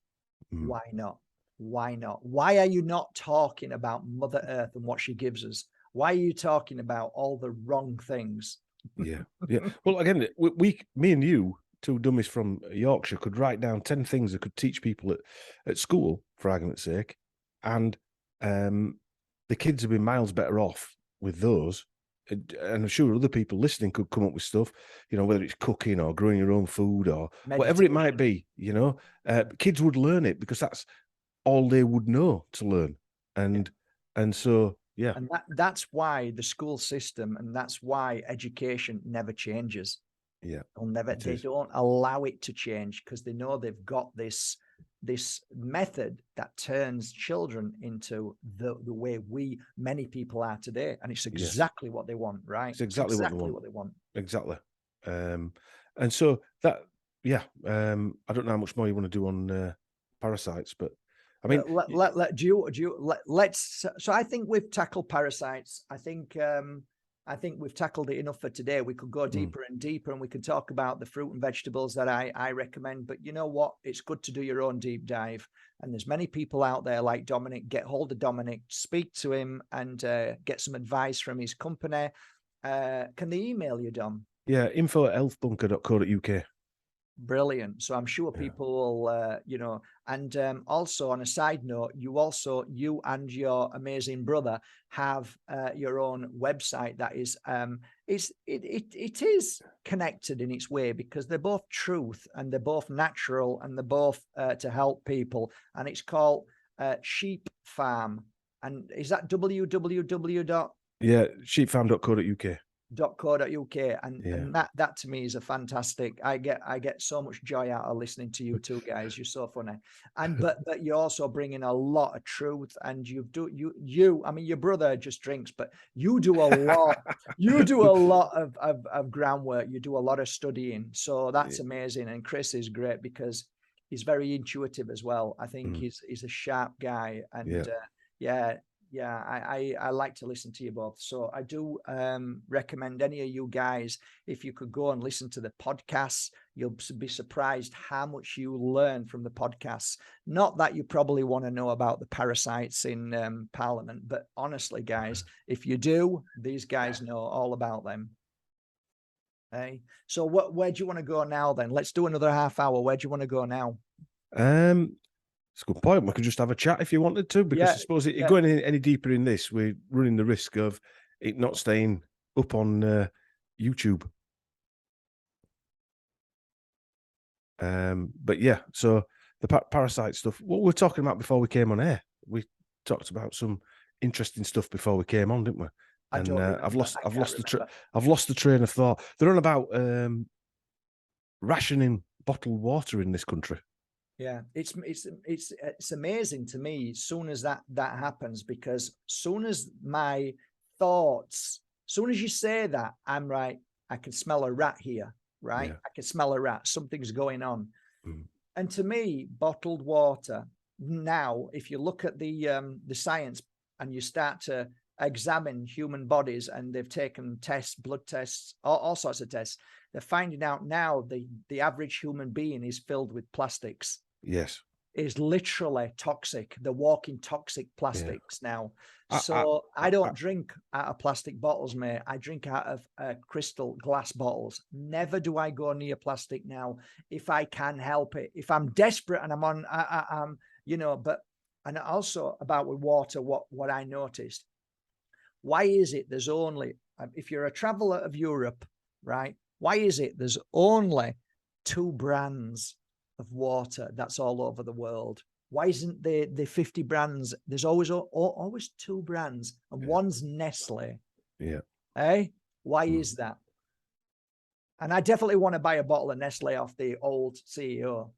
Speaker 2: Why not? Why not? Why are you not talking about Mother Earth and what she gives us? Why are you talking about all the wrong things?
Speaker 1: Yeah. Well, again, me and you, two dummies from Yorkshire, could write down 10 things that could teach people at school, for argument's sake, and the kids would be miles better off with those. And I'm sure other people listening could come up with stuff, whether it's cooking or growing your own food or whatever it might be. Kids would learn it because that's all they would know to learn, and so. Yeah.
Speaker 2: And that's why the school system, and that's why education never changes.
Speaker 1: Yeah.
Speaker 2: They don't allow it to change, because they know they've got this method that turns children into the way many people are today. And it's exactly what they want, right?
Speaker 1: It's exactly what they want. Exactly. And so that, I don't know how much more you want to do on parasites, but I mean,
Speaker 2: let's. So I think we've tackled parasites. I think we've tackled it enough for today. We could go deeper and deeper, and we could talk about the fruit and vegetables that I recommend. But you know what? It's good to do your own deep dive. And there's many people out there like Dominic. Get hold of Dominic, speak to him, and get some advice from his company. Can they email you, Dom?
Speaker 1: Yeah, info@healthbunker.co.uk.
Speaker 2: Brilliant. So I'm sure people will, and also on a side note, you and your amazing brother have your own website that is, it is connected in its way, because they're both truth and they're both natural and they're both to help people. And it's called Sheep Farm. And is that www.co.uk?
Speaker 1: Yeah, sheepfarm.co.uk.
Speaker 2: And that to me is a fantastic. I get so much joy out of listening to you two guys. You're so funny, and but you also bring in a lot of truth, and I mean, your brother just drinks, but you do a lot. You do a lot of groundwork. You do a lot of studying, so that's amazing. And Chris is great because he's very intuitive as well. I think he's a sharp guy, and I like to listen to you both. So I do recommend any of you guys, if you could go and listen to the podcasts, you'll be surprised how much you learn from the podcasts. Not that you probably want to know about the parasites in Parliament, but honestly, guys, if you do, these guys know all about them. Hey, so where do you want to go now then? Let's do another half hour. Where do you want to go now?
Speaker 1: It's a good point. We could just have a chat if you wanted to, because I suppose going any deeper in this, we're running the risk of it not staying up on YouTube. But yeah, so the parasite stuff, what we were talking about before we came on air, we talked about some interesting stuff before we came on, didn't we? And I've lost the train of thought. They're on about rationing bottled water in this country.
Speaker 2: Yeah, it's amazing to me as soon as that happens, because soon as my thoughts, soon as you say that, I'm right, I can smell a rat here, right? Yeah. I can smell a rat, something's going on. And to me, bottled water now, if you look at the science and you start to examine human bodies, and they've taken tests, blood tests, all sorts of tests, they're finding out now the average human being is filled with plastics.
Speaker 1: Yes.
Speaker 2: Is literally toxic. They're walking toxic plastics now. So I don't drink out of plastic bottles, mate. I drink out of crystal glass bottles. Never do I go near plastic now if I can help it. If I'm desperate and I'm on, and also about with water, what I noticed. Why is it there's only, if you're a traveler of Europe, right? Why is it there's only 2 brands of water that's all over the world? Why isn't there the 50 brands? There's always 2 brands, and one's Nestle.
Speaker 1: Yeah.
Speaker 2: Why is that? And I definitely want to buy a bottle of Nestle off the old CEO.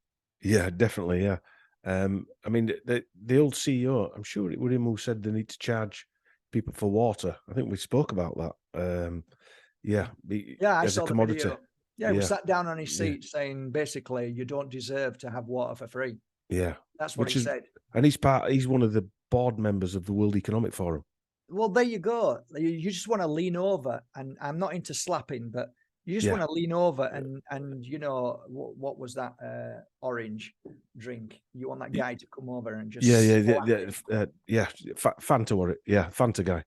Speaker 1: Yeah, definitely. Yeah. I mean, the old CEO, I'm sure it was him who said they need to charge people for water. I think we spoke about that.
Speaker 2: I saw
Speaker 1: a commodity.
Speaker 2: the video. Yeah, he sat down on his seat saying, basically, you don't deserve to have water for free.
Speaker 1: Yeah.
Speaker 2: That's what he said.
Speaker 1: And he's one of the board members of the World Economic Forum.
Speaker 2: Well, there you go. You just want to lean over, and I'm not into slapping, but you just want to lean over and what was that orange drink? You want that guy to come over and just
Speaker 1: Fanta or it. Yeah, Fanta guy.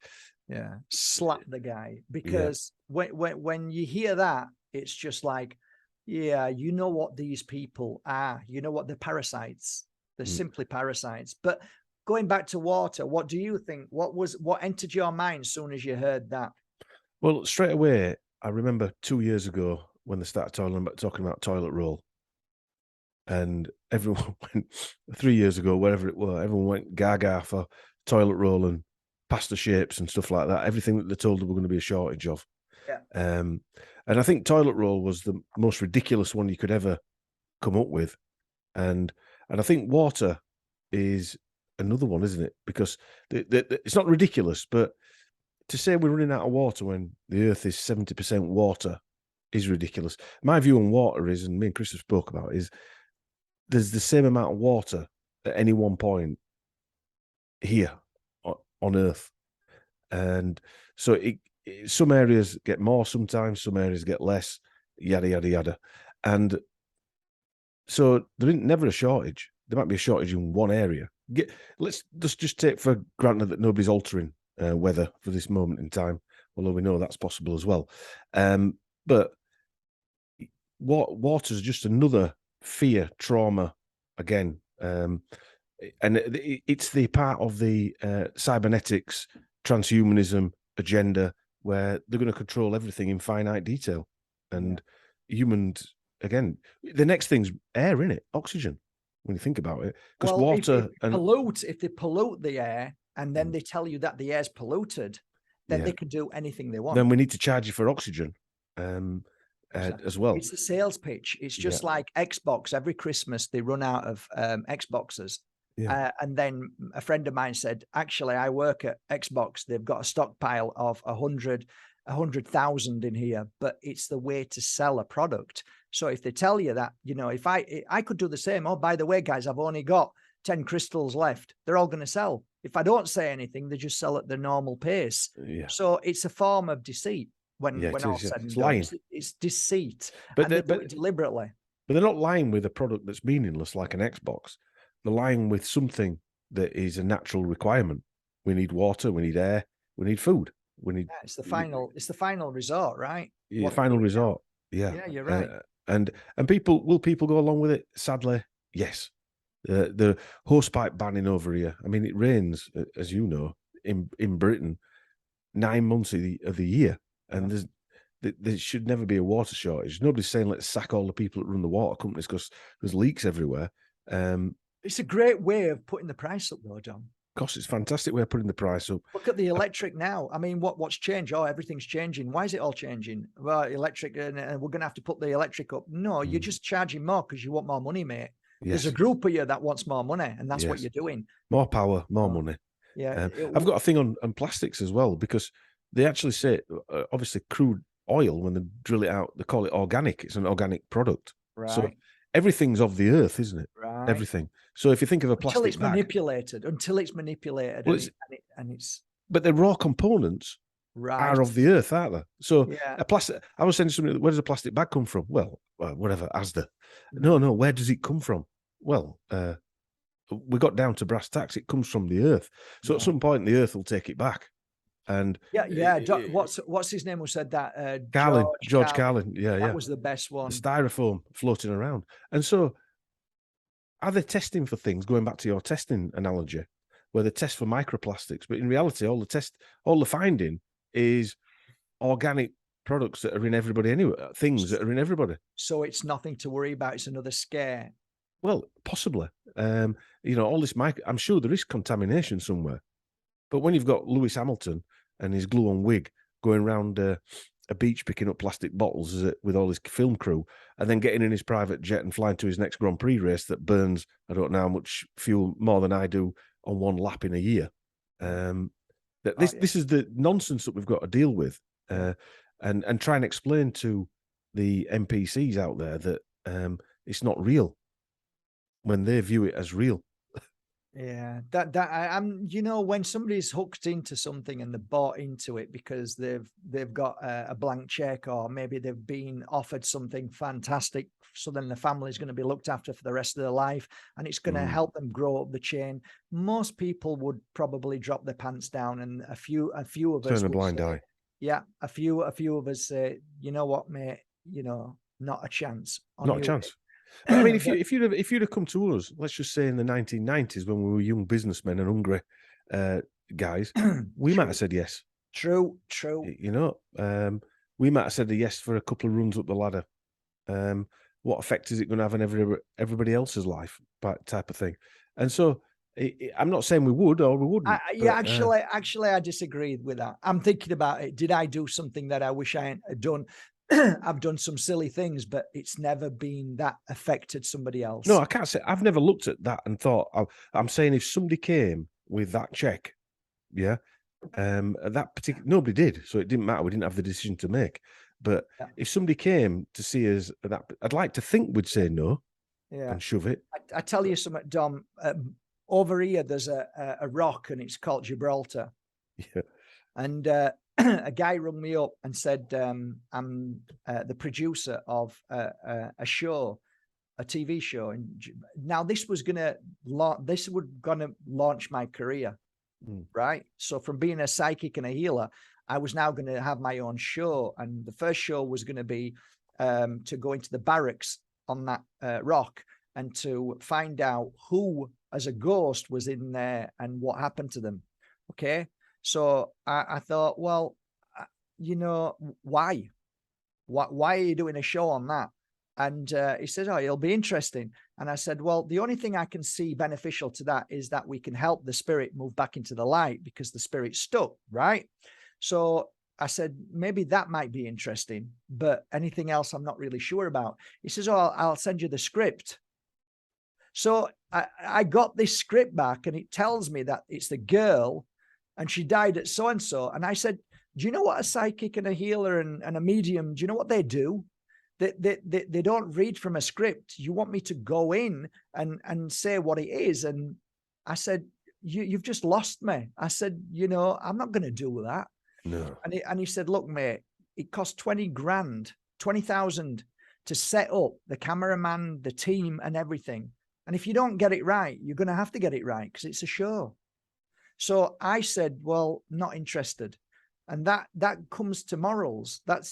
Speaker 2: Yeah, slap the guy, because when you hear that, it's just like, you know what these people are. You know what they're parasites. They're simply parasites. But going back to water, what do you think? What entered your mind as soon as you heard that?
Speaker 1: Well, straight away, I remember 2 years ago when they started talking about toilet roll, and everyone went 3 years ago, wherever it was, everyone went gaga for toilet roll and pasta shapes and stuff like that. Everything that they told them were going to be a shortage of.
Speaker 2: Yeah.
Speaker 1: And I think toilet roll was the most ridiculous one you could ever come up with, and I think water is another one, isn't it? Because it's not ridiculous, but to say we're running out of water when the earth is 70% water is ridiculous. My view on water is, and me and Chris have spoke about, is there's the same amount of water at any one point here on earth. And so some areas get more sometimes, some areas get less, yada, yada, yada. And so there ain't never a shortage. There might be a shortage in one area. Let's just take for granted that nobody's altering weather for this moment in time, although we know that's possible as well. But water is just another fear, trauma again. And it's the part of the cybernetics, transhumanism agenda where they're going to control everything in finite detail. And humans, again, the next thing's air, innit? Oxygen, when you think about it. Because water
Speaker 2: if they pollute the air, and then they tell you that the air's polluted, then they can do anything they want.
Speaker 1: Then we need to charge you for oxygen as well.
Speaker 2: It's a sales pitch. It's just like Xbox. Every Christmas they run out of Xboxes. And then a friend of mine said, actually, I work at Xbox. They've got a stockpile of 100,000 in here, but it's the way to sell a product. So if they tell you that, you know, if I could do the same. Oh, by the way, guys, I've only got 10 crystals left. They're all going to sell. If I don't say anything, they just sell at the normal pace. So it's a form of deceit. When all said and done, it's deceit, but they do it deliberately.
Speaker 1: But they're not lying with a product that's meaningless like an Xbox. They're lying with something that is a natural requirement. We need water, we need air, we need food. We need.
Speaker 2: It's the final resort, right?
Speaker 1: Yeah, final resort.
Speaker 2: Yeah, you're right.
Speaker 1: And people go along with it? Sadly, yes. The hosepipe banning over here. I mean, it rains, as you know, in Britain, 9 months of the year. And there should never be a water shortage. Nobody's saying let's sack all the people that run the water companies because there's leaks everywhere.
Speaker 2: It's a great way of putting the price up, though, John.
Speaker 1: Of course, it's a fantastic way of putting the price up.
Speaker 2: Look at the electric now. I mean, what's changed? Oh, everything's changing. Why is it all changing? Well, electric, and we're going to have to put the electric up. No, you're just charging more because you want more money, mate. There's a group of you that wants more money, and that's what you're doing.
Speaker 1: More power, more money.
Speaker 2: Yeah,
Speaker 1: I've got a thing on plastics as well, because they actually say, obviously, crude oil, when they drill it out, they call it organic. It's an organic product.
Speaker 2: Right.
Speaker 1: So everything's of the earth, isn't it?
Speaker 2: Right.
Speaker 1: Everything. So if you think of a plastic
Speaker 2: until it's manipulated,
Speaker 1: well, but the raw components are of the earth, aren't they? So a plastic. I was saying to somebody, where does a plastic bag come from? Well, whatever, Asda. No, where does it come from? Well, we got down to brass tacks. It comes from the earth. So at some point, the earth will take it back. And
Speaker 2: what's his name who said that?
Speaker 1: George Carlin.
Speaker 2: That was the best one.
Speaker 1: The styrofoam floating around. And so, are they testing for things? Going back to your testing analogy, where they test for microplastics, but in reality, all the finding is organic products that are in everybody anyway. Things that are in everybody.
Speaker 2: So it's nothing to worry about. It's another scare.
Speaker 1: Well, possibly. All this I'm sure there is contamination somewhere. But when you've got Lewis Hamilton and his glue-on wig going around a beach picking up plastic bottles with all his film crew, and then getting in his private jet and flying to his next Grand Prix race that burns, I don't know how much fuel, more than I do on one lap in a year. This is the nonsense that we've got to deal with, and try and explain to the NPCs out there that it's not real when they view it as real.
Speaker 2: Yeah, I'm. When somebody's hooked into something and they're bought into it because they've got a blank check, or maybe they've been offered something fantastic, so then the family's going to be looked after for the rest of their life, and it's going to help them grow up the chain. Most people would probably drop their pants down, and a few of us
Speaker 1: turn a blind eye.
Speaker 2: Yeah, a few of us say, you know what, mate, not a chance.
Speaker 1: Not a chance. But I mean, if you'd have come to us, let's just say in the 1990s when we were young businessmen and hungry guys, we might have said yes.
Speaker 2: True.
Speaker 1: We might have said yes for a couple of runs up the ladder. What effect is it going to have on everybody else's life, type of thing? And so, I'm not saying we would or we wouldn't.
Speaker 2: Actually, I disagree with that. I'm thinking about it. Did I do something that I wish I had done? I've done some silly things, but it's never been that affected somebody else.
Speaker 1: No, I can't say. I've never looked at that and thought. I'm saying if somebody came with that check, that particular, nobody did, so it didn't matter. We didn't have the decision to make. But if somebody came to see us, I'd like to think we'd say no, and shove it.
Speaker 2: I tell you something, Dom. Over here, there's a rock, and it's called Gibraltar.
Speaker 1: Yeah,
Speaker 2: and. A guy rung me up and said, I'm the producer of a TV show. And now this would gonna launch my career, right? So from being a psychic and a healer, I was now going to have my own show. And the first show was going to be to go into the barracks on that rock and to find out who as a ghost was in there and what happened to them. Okay. So I thought, well, why are you doing a show on that? And he said, oh, it'll be interesting. And I said, well, the only thing I can see beneficial to that is that we can help the spirit move back into the light because the spirit's stuck, right? So I said, maybe that might be interesting, but anything else I'm not really sure about. He says, oh, I'll send you the script. So I got this script back and it tells me that it's the girl and she died at so-and-so. And I said, do you know what a psychic and a healer and a medium, do you know what they do? They don't read from a script. You want me to go in and say what it is. And I said, you've just lost me. I said, I'm not going to do that.
Speaker 1: No.
Speaker 2: And he said, look, mate, it cost 20 grand, 20,000 to set up the cameraman, the team and everything. And if you don't get it right, you're going to have to get it right because it's a show. So I said, well, not interested. And that comes to morals. That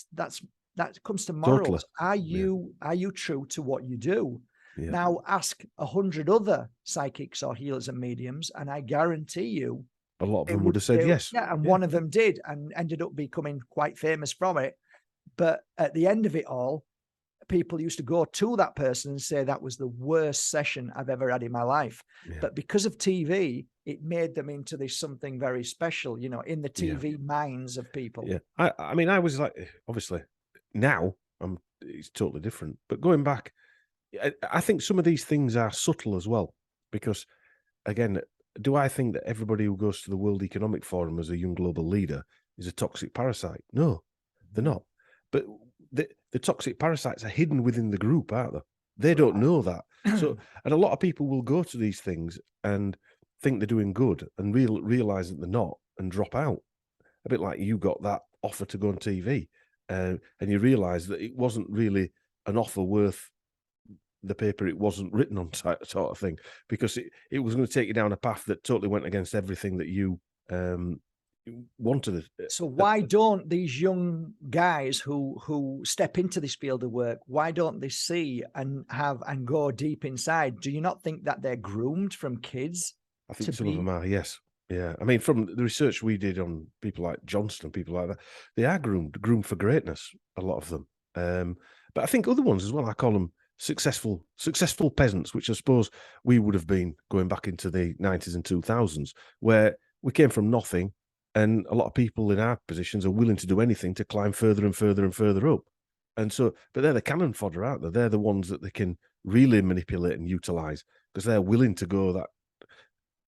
Speaker 2: comes to morals.
Speaker 1: Totally.
Speaker 2: Are you true to what you do?
Speaker 1: Yeah.
Speaker 2: Now ask 100 other psychics or healers and mediums, and I guarantee you,
Speaker 1: a lot of them would have said yes.
Speaker 2: Yeah, and one of them did and ended up becoming quite famous from it. But at the end of it all, people used to go to that person and say that was the worst session I've ever had in my life. Yeah. But because of TV, it made them into this something very special, in the TV minds of people.
Speaker 1: Yeah. I mean, I was like, obviously now it's totally different, but going back, I think some of these things are subtle as well, because again, do I think that everybody who goes to the World Economic Forum as a young global leader is a toxic parasite? No, they're not. But the toxic parasites are hidden within the group, aren't they? They don't know that. So, and a lot of people will go to these things and think they're doing good and realize that they're not and drop out. A bit like you got that offer to go on TV and you realize that it wasn't really an offer worth the paper it wasn't written on, sort of thing, because it was going to take you down a path that totally went against everything that you wanted.
Speaker 2: So why don't these young guys who step into this field of work, why don't they see and go deep inside? Do you not think that they're groomed from kids?
Speaker 1: I think some of them are, yes. Yeah. I mean, from the research we did on people like Johnston, people like that, they are groomed for greatness, a lot of them. But I think other ones as well, I call them successful peasants, which I suppose we would have been going back into the 90s and 2000s, where we came from nothing, and a lot of people in our positions are willing to do anything to climb further and further and further up. And so, but they're the cannon fodder, aren't they? They're the ones that they can really manipulate and utilize because they're willing to go that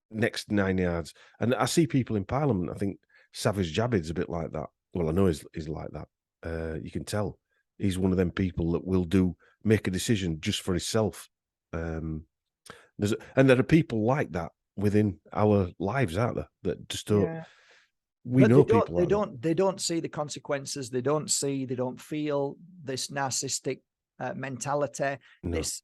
Speaker 1: next 9 yards. And I see people in Parliament, I think Savage Jabid's a bit like that. Well, I know he's like that. You can tell he's one of them people that will make a decision just for himself. And there are people like that within our lives, aren't there? That just don't. Yeah. We know people.
Speaker 2: They don't see the consequences. They don't feel this narcissistic mentality, this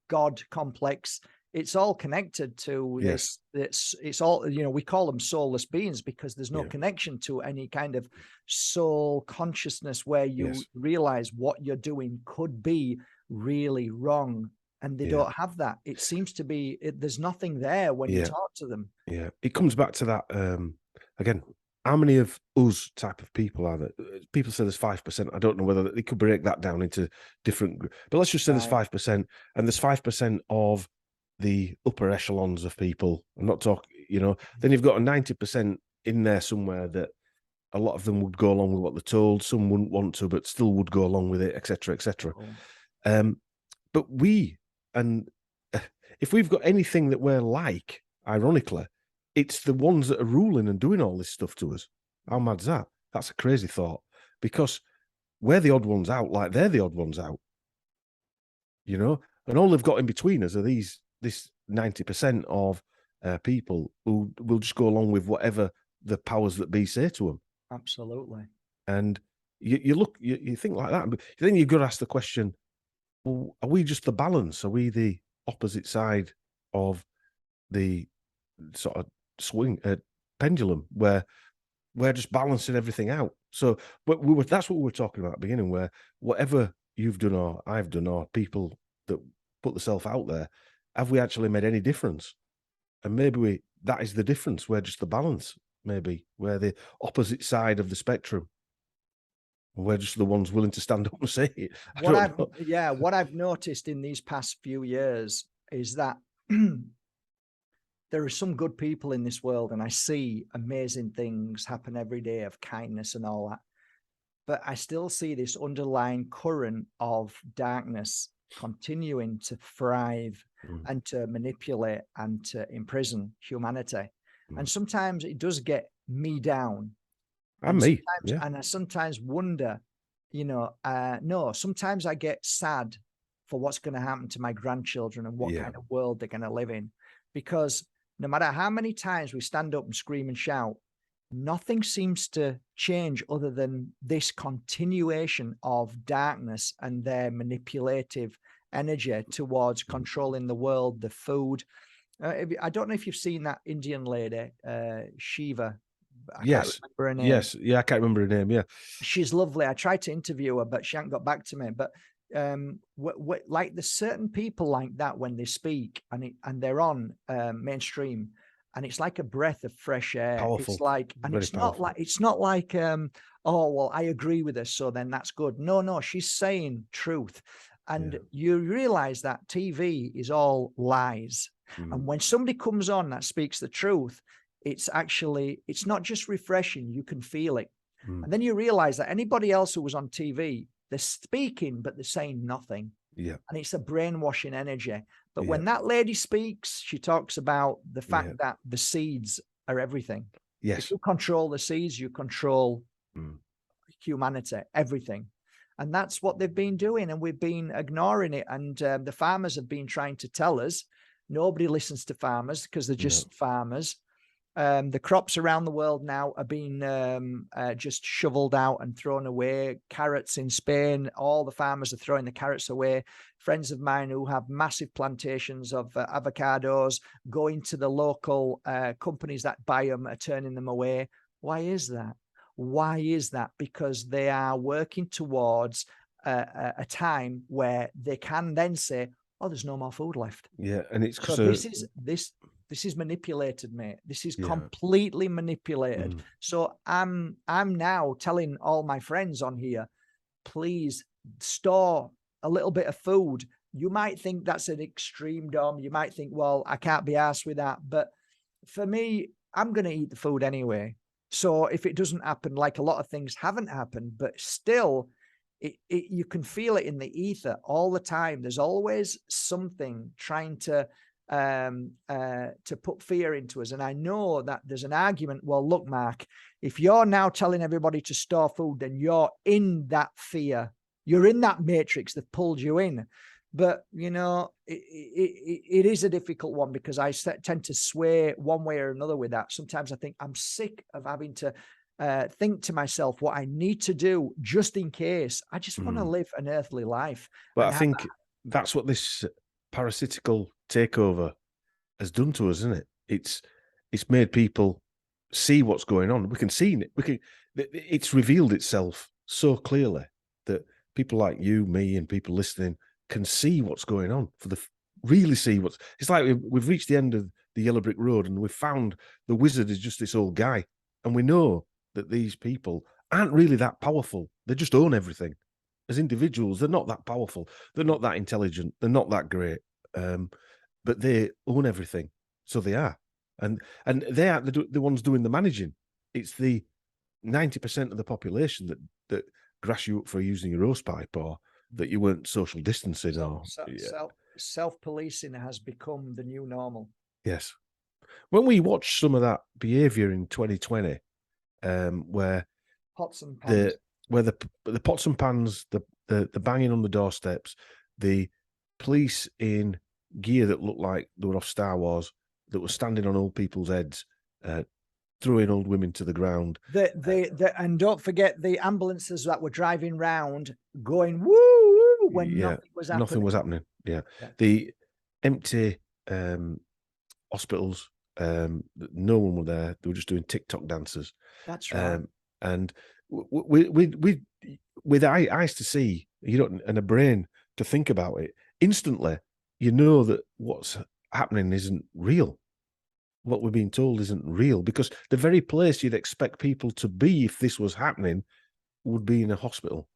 Speaker 2: God complex. It's all connected to this. It's all, we call them soulless beings because there's no connection to any kind of soul consciousness where you realize what you're doing could be really wrong. And they don't have that. It seems to be, there's nothing there when you talk to them.
Speaker 1: Yeah. It comes back to that, again, how many of us type of people are there? People say there's 5%. I don't know whether they could break that down into different, but let's just say there's 5%, and there's 5% of the upper echelons of people. I'm not talking, then you've got a 90% in there somewhere that a lot of them would go along with what they're told. Some wouldn't want to, but still would go along with it, etc., etc. But if we've got anything that we're like, ironically, it's the ones that are ruling and doing all this stuff to us. How mad's that? That's a crazy thought, because we're the odd ones out, like they're the odd ones out, and all they've got in between us are this 90% of people who will just go along with whatever the powers that be say to them.
Speaker 2: Absolutely.
Speaker 1: And you think like that, but then you've got to ask the question, well, are we just the balance? Are we the opposite side of the sort of swing pendulum where we're just balancing everything out? So that's what we were talking about at the beginning, where whatever you've done or I've done or people that put themselves out there, have we actually made any difference? And maybe that is the difference. We're just the balance, maybe we're the opposite side of the spectrum. We're just the ones willing to stand up and say it. I
Speaker 2: What
Speaker 1: don't know.
Speaker 2: what I've noticed in these past few years is that there are some good people in this world, and I see amazing things happen every day of kindness and all that. But I still see this underlying current of darkness continuing to thrive and to manipulate and to imprison humanity. And sometimes it does get me down.
Speaker 1: And me, yeah.
Speaker 2: And I sometimes wonder, no, sometimes I get sad for what's going to happen to my grandchildren and what kind of world they're going to live in. Because no matter how many times we stand up and scream and shout, nothing seems to change other than this continuation of darkness and their manipulative energy towards controlling the world, the food. I don't know if you've seen that Indian lady, Shiva. I can't remember her name.
Speaker 1: Yes. Yeah, I can't remember her name. Yeah.
Speaker 2: She's lovely. I tried to interview her, but she hasn't got back to me. But like there's certain people like that when they speak and they're on mainstream, and it's like a breath of fresh air.
Speaker 1: Powerful.
Speaker 2: It's like, and it's not like oh well, I agree with her, so then that's good. No, she's saying truth. And you realize that TV is all lies. And when somebody comes on that speaks the truth, it's not just refreshing, you can feel it. And then you realize that anybody else who was on TV, they're speaking, but they're saying nothing.
Speaker 1: Yeah.
Speaker 2: And it's a brainwashing energy. But when that lady speaks, she talks about the fact that the seeds are everything.
Speaker 1: Yes.
Speaker 2: If you control the seeds, you control humanity, everything. And that's what they've been doing. And we've been ignoring it. And the farmers have been trying to tell us. Nobody listens to farmers because they're just farmers. The crops around the world now are being just shoveled out and thrown away. Carrots in Spain, all the farmers are throwing the carrots away. Friends of mine who have massive plantations of avocados, going to the local companies that buy them are turning them away. Why is that? Why is that? Because they are working towards a time where they can then say, oh, there's no more food left.
Speaker 1: Yeah, and it's
Speaker 2: so this is manipulated, mate. This is completely manipulated. So I'm now telling all my friends on here, please store a little bit of food. You might think that's an extreme, Dom. You might think, well, I can't be arsed with that. But for me, I'm going to eat the food anyway. So if it doesn't happen, like a lot of things haven't happened, but still, you can feel it in the ether all the time. There's always something trying to put fear into us. And I know that there's an argument. Well, look, Mark, if you're now telling everybody to store food, then you're in that fear. You're in that matrix that pulled you in. But, it is a difficult one because I tend to sway one way or another with that. Sometimes I think I'm sick of having to think to myself what I need to do just in case. I just want to live an earthly life.
Speaker 1: But I think that's what this parasitical takeover has done to us, isn't it? It's made people see what's going on. We can see it. It's revealed itself so clearly that people like you, me, and people listening can see what's going on. Really see what's. It's like we've reached the end of the yellow brick road, and we've found the wizard is just this old guy, and we know that these people aren't really that powerful. They just own everything. As individuals, they're not that powerful. They're not that intelligent. They're not that great. But they own everything. So they are. And they are the ones doing the managing. It's the 90% of the population that grass you up for using your hosepipe or that you weren't social distancing.
Speaker 2: Self-policing has become the new normal.
Speaker 1: Yes. When we watched some of that behaviour in 2020, where
Speaker 2: pots and pans,
Speaker 1: the pots and pans, the banging on the doorsteps, the police in gear that looked like they were off Star Wars, that were standing on old people's heads, throwing old women to the ground.
Speaker 2: And don't forget the ambulances that were driving round going woo woo when nothing was happening.
Speaker 1: Nothing was happening. Yeah. The empty hospitals, no one were there. They were just doing TikTok dances.
Speaker 2: That's right.
Speaker 1: And we with eyes to see, and a brain to think about it, instantly, that what's happening isn't real. What we're being told isn't real, because the very place you'd expect people to be if this was happening would be in a hospital.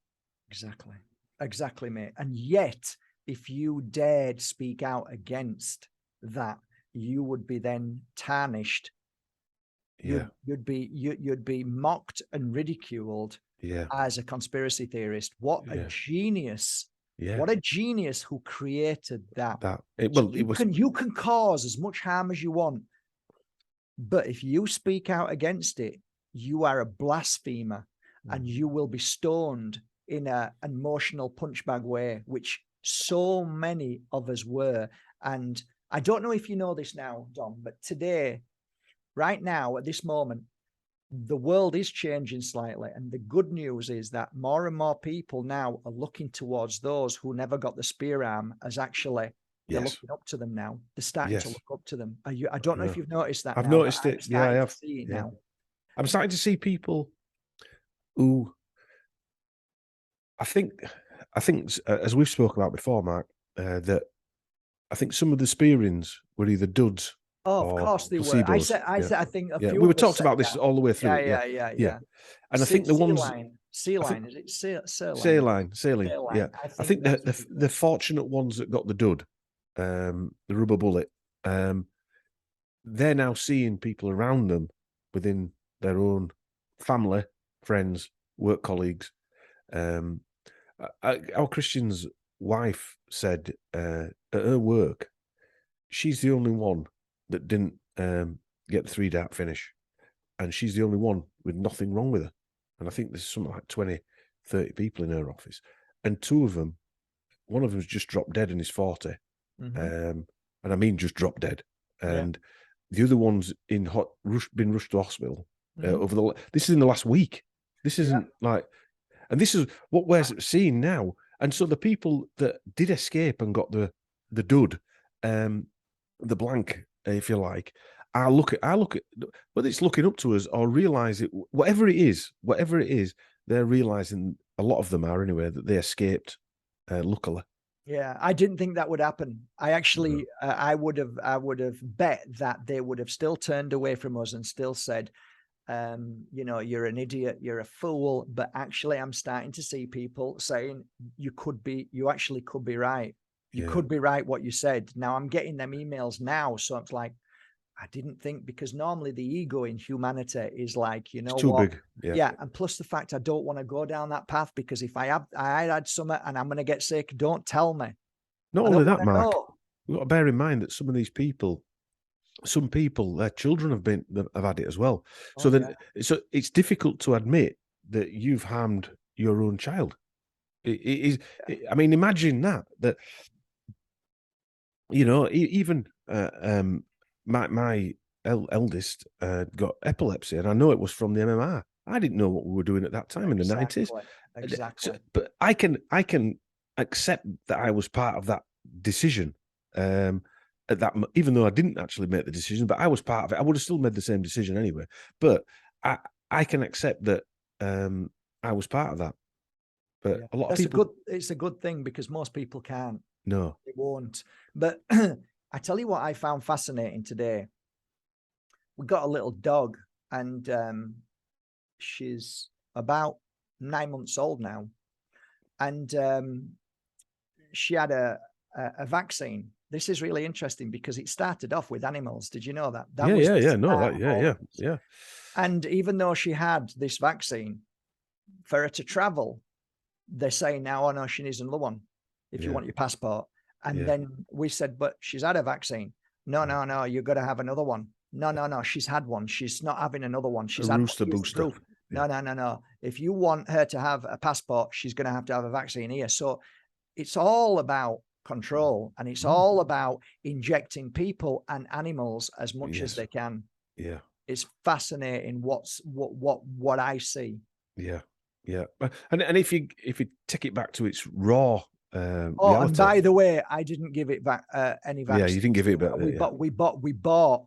Speaker 2: Exactly, mate. And yet, if you dared speak out against that, you would be then tarnished.
Speaker 1: Yeah.
Speaker 2: You'd be mocked and ridiculed
Speaker 1: Yeah.
Speaker 2: as a conspiracy theorist. What a
Speaker 1: Yeah.
Speaker 2: genius.
Speaker 1: Yeah.
Speaker 2: What a genius who created that.
Speaker 1: You
Speaker 2: can cause as much harm as you want, but if you speak out against it, you are a blasphemer, and you will be stoned in an emotional punch bag way, which so many of us were. And I don't know if you know this now, Dom, but today, right now, at this moment, the world is changing slightly. And the good news is that more and more people now are looking towards those who never got the spear arm as actually, they're looking up to them now. They're starting to look up to them. I don't know if you've noticed that
Speaker 1: I've
Speaker 2: now,
Speaker 1: noticed
Speaker 2: but
Speaker 1: it.
Speaker 2: I'm starting to see it
Speaker 1: Yeah.
Speaker 2: now.
Speaker 1: I'm starting to see people who I think as we've spoken about before, Mark, that I think some of the spearings were either duds
Speaker 2: Oh, of
Speaker 1: or
Speaker 2: course they were.
Speaker 1: placebos.
Speaker 2: I think a
Speaker 1: Yeah,
Speaker 2: few
Speaker 1: we were
Speaker 2: of us
Speaker 1: talked
Speaker 2: said
Speaker 1: about this
Speaker 2: that.
Speaker 1: all the way through.
Speaker 2: Yeah.
Speaker 1: And I think the ones
Speaker 2: Saline, is it
Speaker 1: saline, yeah. I think the fortunate ones that got the dud, the rubber bullet, they're now seeing people around them within their own family, friends, work colleagues. Our Christian's wife said at her work, she's the only one that didn't get the 3-dart finish. And she's the only one with nothing wrong with her. And I think there's something like 20, 30 people in her office. And two of them, one of them's just dropped dead and he's 40. And I mean just dropped dead. And the other one's been rushed to hospital this is in the last week. This isn't like, and this is what we're seeing now. And so the people that did escape and got the dud, the blank, if you like, I look at whether it's looking up to us or realize it, whatever it is, they're realizing, a lot of them are anyway, that they escaped, luckily.
Speaker 2: Yeah, I didn't think that would happen. I actually, I would have bet that they would have still turned away from us and still said, you're an idiot, you're a fool. But actually, I'm starting to see people saying you actually could be right. You could be right what you said. Now I'm getting them emails now. So it's like, I didn't think, because normally the ego in humanity is like,
Speaker 1: it's too big.
Speaker 2: Yeah. And plus the fact I don't want to go down that path, because if I had something and I'm going to get sick, don't tell me.
Speaker 1: Not only that, Mark, we've got to bear in mind that some of these people, some people, their children have had it as well. So so it's difficult to admit that you've harmed your own child. It is. I mean, imagine that even my eldest got epilepsy, and I know it was from the MMR. I didn't know what we were doing at that time in the 90s.
Speaker 2: Exactly.
Speaker 1: So, but I can accept that I was part of that decision. At that, even though I didn't actually make the decision, but I was part of it. I would have still made the same decision anyway. But I can accept that I was part of that. But a lot of people,
Speaker 2: it's a good thing, because most people can't.
Speaker 1: No,
Speaker 2: they won't. But I tell you what I found fascinating today. We got a little dog, and she's about 9 months old now, and she had a vaccine. This is really interesting, because it started off with animals. Did you know that?
Speaker 1: Yeah.
Speaker 2: And even though she had this vaccine, for her to travel, they're saying now, oh no, she needs another one if you want your passport. And then we said, but she's had a vaccine. No, you've got to have another one. No, she's had one. She's not having another one. She's had
Speaker 1: rooster booster.
Speaker 2: No. If you want her to have a passport, she's going to have a vaccine here. So it's all about control, and it's all about injecting people and animals as much as they can.
Speaker 1: Yeah.
Speaker 2: It's fascinating what I see.
Speaker 1: Yeah. And if you take it back to its raw reality.
Speaker 2: And by the way, I didn't give it back any vaccine.
Speaker 1: Yeah, you didn't give it back.
Speaker 2: We bought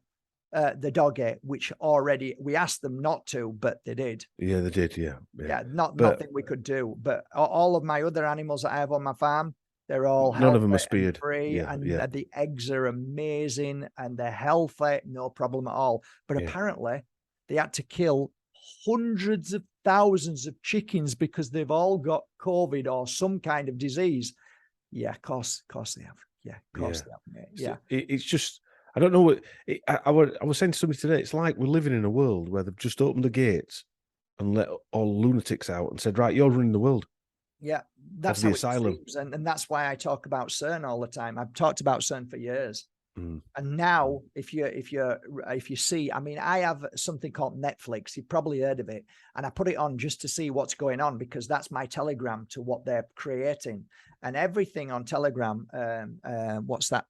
Speaker 2: the doggy, which already we asked them not to, but they did.
Speaker 1: Yeah, they did. Yeah.
Speaker 2: Nothing we could do. But all of my other animals that I have on my farm, they're all
Speaker 1: none of them are speared.
Speaker 2: Free, the eggs are amazing, and they're healthy, no problem at all. But apparently, they had to kill hundreds of thousands of chickens because they've all got COVID or some kind of disease. Yeah, of course they have. Yeah, of course they have. Mate. Yeah,
Speaker 1: it's just, I don't know what I was saying to somebody today. It's like we're living in a world where they've just opened the gates and let all lunatics out and said, right, you're running the world.
Speaker 2: Yeah, that's
Speaker 1: the
Speaker 2: how
Speaker 1: asylum.
Speaker 2: It seems. And that's why I talk about CERN all the time. I've talked about CERN for years. And now, if you see, I mean, I have something called Netflix. You've probably heard of it, and I put it on just to see what's going on because that's my Telegram to what they're creating, and everything on Telegram. What's that?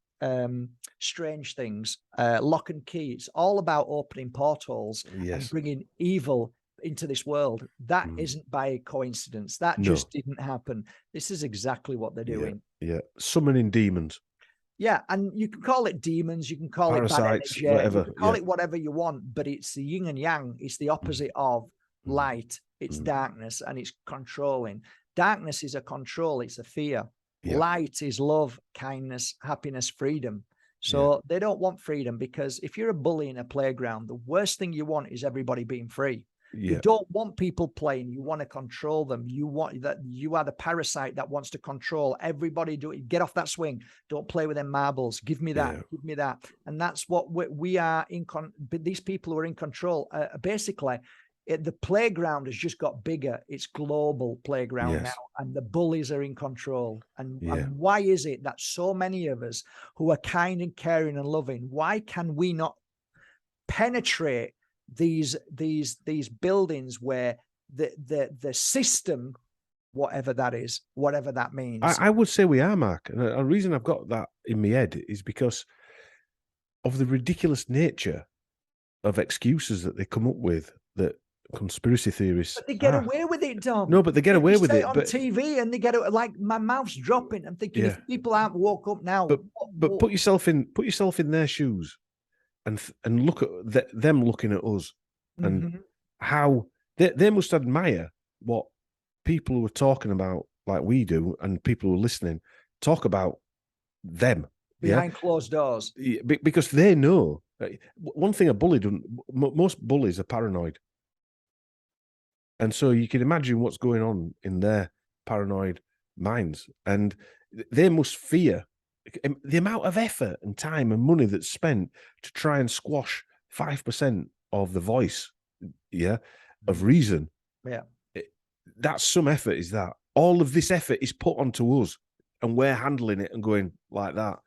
Speaker 2: Strange Things, Lock and Key. It's all about opening portals and bringing evil into this world. That isn't by coincidence. That just didn't happen. This is exactly what they're doing.
Speaker 1: Yeah, summoning demons.
Speaker 2: Yeah, and you can call it demons, you can call
Speaker 1: Parasites,
Speaker 2: it bad energy,
Speaker 1: whatever.
Speaker 2: you can call it whatever you want, but it's the yin and yang. It's the opposite of light. It's darkness, and it's controlling. Darkness is a control. It's a fear. Light is love, kindness, happiness, freedom. So they don't want freedom, because if you're a bully in a playground, the worst thing you want is everybody being free. You don't want people playing. You want to control them. You want that. You are the parasite that wants to control everybody. Do it. Get off that swing. Don't play with them marbles. Give me that. Give me that. And that's what we are in. But these people who are in control, basically, the playground has just got bigger. It's global playground now, and the bullies are in control. And why is it that so many of us who are kind and caring and loving, why can we not penetrate these buildings where the system, whatever that is, whatever that means?
Speaker 1: I would say we are, Mark. And the reason I've got that in my head is because of the ridiculous nature of excuses that they come up with, that conspiracy theorists.
Speaker 2: But they get away with it, Dom.
Speaker 1: No, but they get away with it
Speaker 2: on TV, and they get it. Like, my mouth's dropping. I'm thinking, if people aren't woke up now,
Speaker 1: but put yourself in their shoes, and look at them looking at us, and how they must admire what people who are talking about, like we do, and people who are listening talk about them
Speaker 2: behind closed doors,
Speaker 1: because they know. One thing a bully doesn't. Most bullies are paranoid, and so you can imagine what's going on in their paranoid minds, and they must fear the amount of effort and time and money that's spent to try and squash 5% of the voice, of reason. That's some effort. Is that all of this effort is put onto us, and we're handling it and going like that?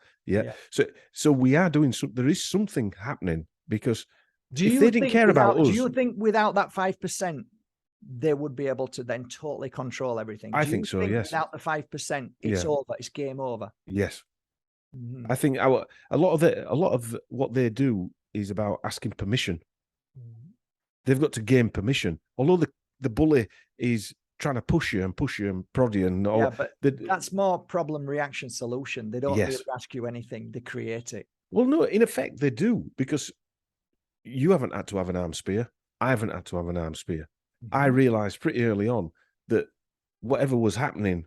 Speaker 1: So we are doing some. There is something happening, because if they didn't care about us,
Speaker 2: do you think without that 5%, they would be able to then totally control everything?
Speaker 1: I think so. Yes.
Speaker 2: Without the 5%, it's over. It's game over.
Speaker 1: Yes. I think a lot of what they do is about asking permission. They've got to gain permission. Although the bully is trying to push you and prod you and all.
Speaker 2: But that's more problem, reaction, solution. They don't really ask you anything. They create it.
Speaker 1: Well, no, in effect they do, because you haven't had to have an arm spear. I haven't had to have an arm spear. I realized pretty early on that whatever was happening,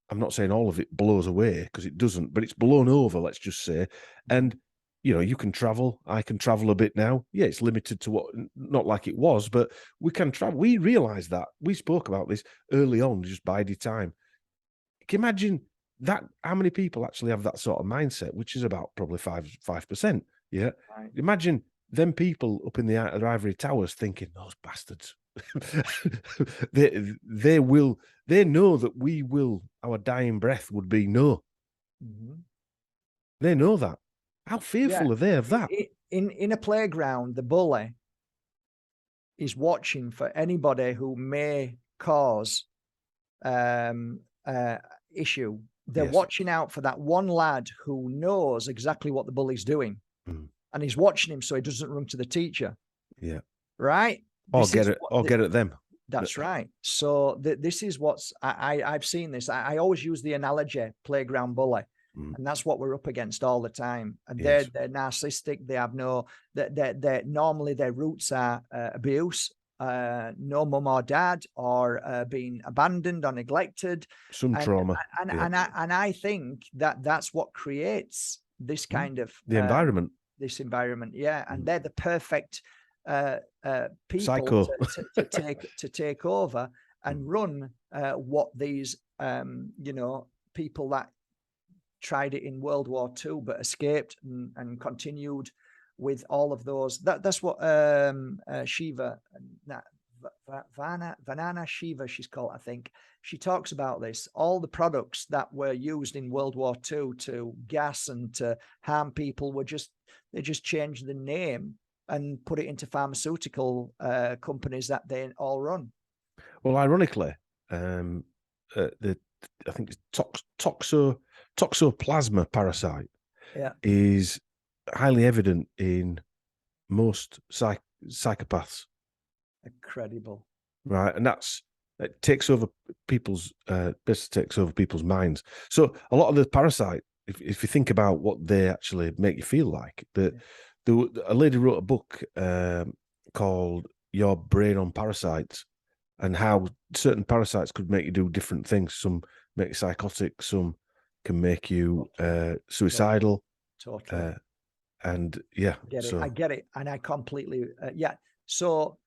Speaker 1: I'm not saying all of it blows away, because it doesn't, but it's blown over, let's just say. And, you can travel. I can travel a bit now. Yeah, it's limited to not like it was, but we can travel. We realized that. We spoke about this early on, just biding time. Can you imagine that? How many people actually have that sort of mindset, which is about probably 5%. Yeah. Right. Imagine them people up in the ivory towers thinking, those bastards. they know that we will, our dying breath would be no. They know that. How fearful are they of that?
Speaker 2: In a playground, the bully is watching for anybody who may cause issue. They're watching out for that one lad who knows exactly what the bully's doing, and he's watching him so he doesn't run to the teacher. Right.
Speaker 1: Or get at them.
Speaker 2: That's right. So this is what's I've seen this. I always use the analogy playground bully, and that's what we're up against all the time. And they're narcissistic. They have they're normally their roots are abuse, no mum or dad, or being abandoned or neglected,
Speaker 1: some trauma.
Speaker 2: And I think that's what creates this kind of
Speaker 1: environment.
Speaker 2: This environment, and they're the perfect people
Speaker 1: Psycho.
Speaker 2: to take over and run what these people that tried it in World War II but escaped and continued with all of those. That's what Shiva, Vanana Shiva, she's called, I think. She talks about this. All the products that were used in World War II to gas and to harm people they just changed the name and put it into pharmaceutical companies that they all run.
Speaker 1: Well, ironically, I think it's toxoplasma parasite is highly evident in most psychopaths.
Speaker 2: Incredible,
Speaker 1: right? And it takes over people's basically takes over people's minds. So a lot of the parasite, if you think about what they actually make you feel like, a lady wrote a book called Your Brain on Parasites, and how certain parasites could make you do different things. Some make you psychotic, some can make you suicidal.
Speaker 2: Totally.
Speaker 1: And
Speaker 2: I get it. And I completely, So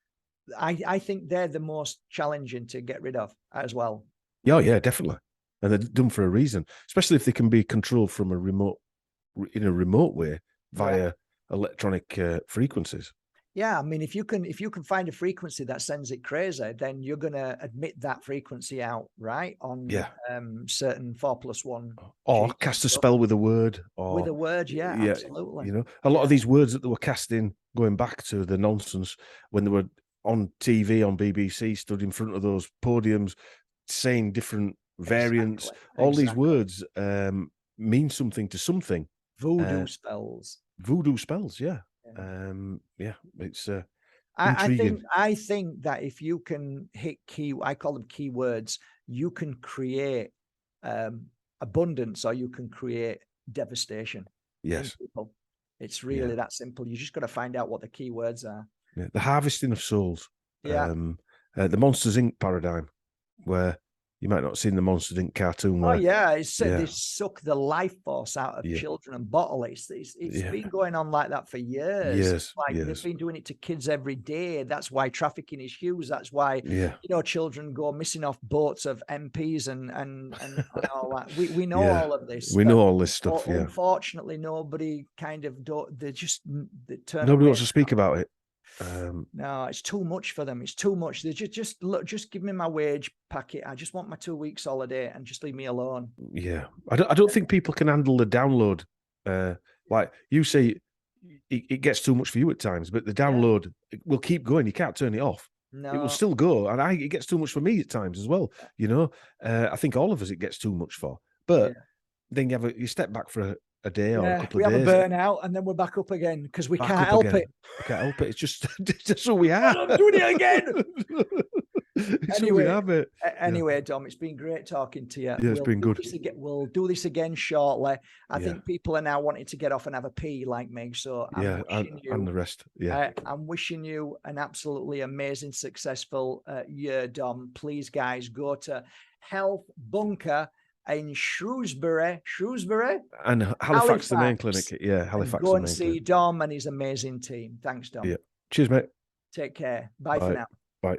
Speaker 2: I think they're the most challenging to get rid of as well.
Speaker 1: Yeah, definitely. And they're done for a reason, especially if they can be controlled from in a remote way via electronic frequencies.
Speaker 2: Yeah, I mean, if you can find a frequency that sends it crazy, then you're going to admit that frequency out, right? On certain 4+1,
Speaker 1: or cast a spell with a word, or
Speaker 2: with a word. Yeah, absolutely.
Speaker 1: You know, a lot of these words that they were casting, going back to the nonsense when they were on TV on BBC, stood in front of those podiums, saying different variants. All these words mean something to something.
Speaker 2: Voodoo spells.
Speaker 1: Voodoo spells, yeah. It's intriguing.
Speaker 2: I think that if you can hit I call them keywords, you can create abundance, or you can create devastation.
Speaker 1: Yes,
Speaker 2: people. It's really that simple. You just got to find out what the keywords are.
Speaker 1: Yeah. The harvesting of souls.
Speaker 2: Yeah.
Speaker 1: The Monsters Inc. paradigm, where you might not have seen the Monsters Inc. cartoon. Where,
Speaker 2: it's said they suck the life force out of children and bottle it. It's been going on like that for years. They've been doing it to kids every day. That's why trafficking is huge. That's why children go missing off boats of MPs and all that. We know all of this.
Speaker 1: We know all this stuff.
Speaker 2: Unfortunately, nobody kind of they turn.
Speaker 1: Nobody wants to speak about it.
Speaker 2: No, it's too much for them. It's too much. They just give me my wage packet. I just want my 2 weeks holiday and just leave me alone.
Speaker 1: Yeah, I don't think people can handle the download. Like you say, it gets too much for you at times, but the download will keep going. You can't turn it off. No, it will still go, and it gets too much for me at times as well. You know, I think all of us it gets too much for. But then you step back for a day or a couple of days.
Speaker 2: We have a burnout, and then we're back up again because we can't help it.
Speaker 1: We can't help it. It's just who we are.
Speaker 2: I'm doing it again.
Speaker 1: It's who we have it.
Speaker 2: Anyway, Dom, it's been great talking to you.
Speaker 1: Yeah, it's been good.
Speaker 2: We'll do this again shortly. I think people are now wanting to get off and have a pee like me. So
Speaker 1: and the rest. Yeah,
Speaker 2: I'm wishing you an absolutely amazing, successful year, Dom. Please, guys, go to Health Bunker in Shrewsbury,
Speaker 1: and Halifax, the main clinic. Yeah, Halifax.
Speaker 2: Go and see Dom and his amazing team. Thanks, Dom.
Speaker 1: Yeah. Cheers, mate.
Speaker 2: Take care. Bye for now.
Speaker 1: Bye.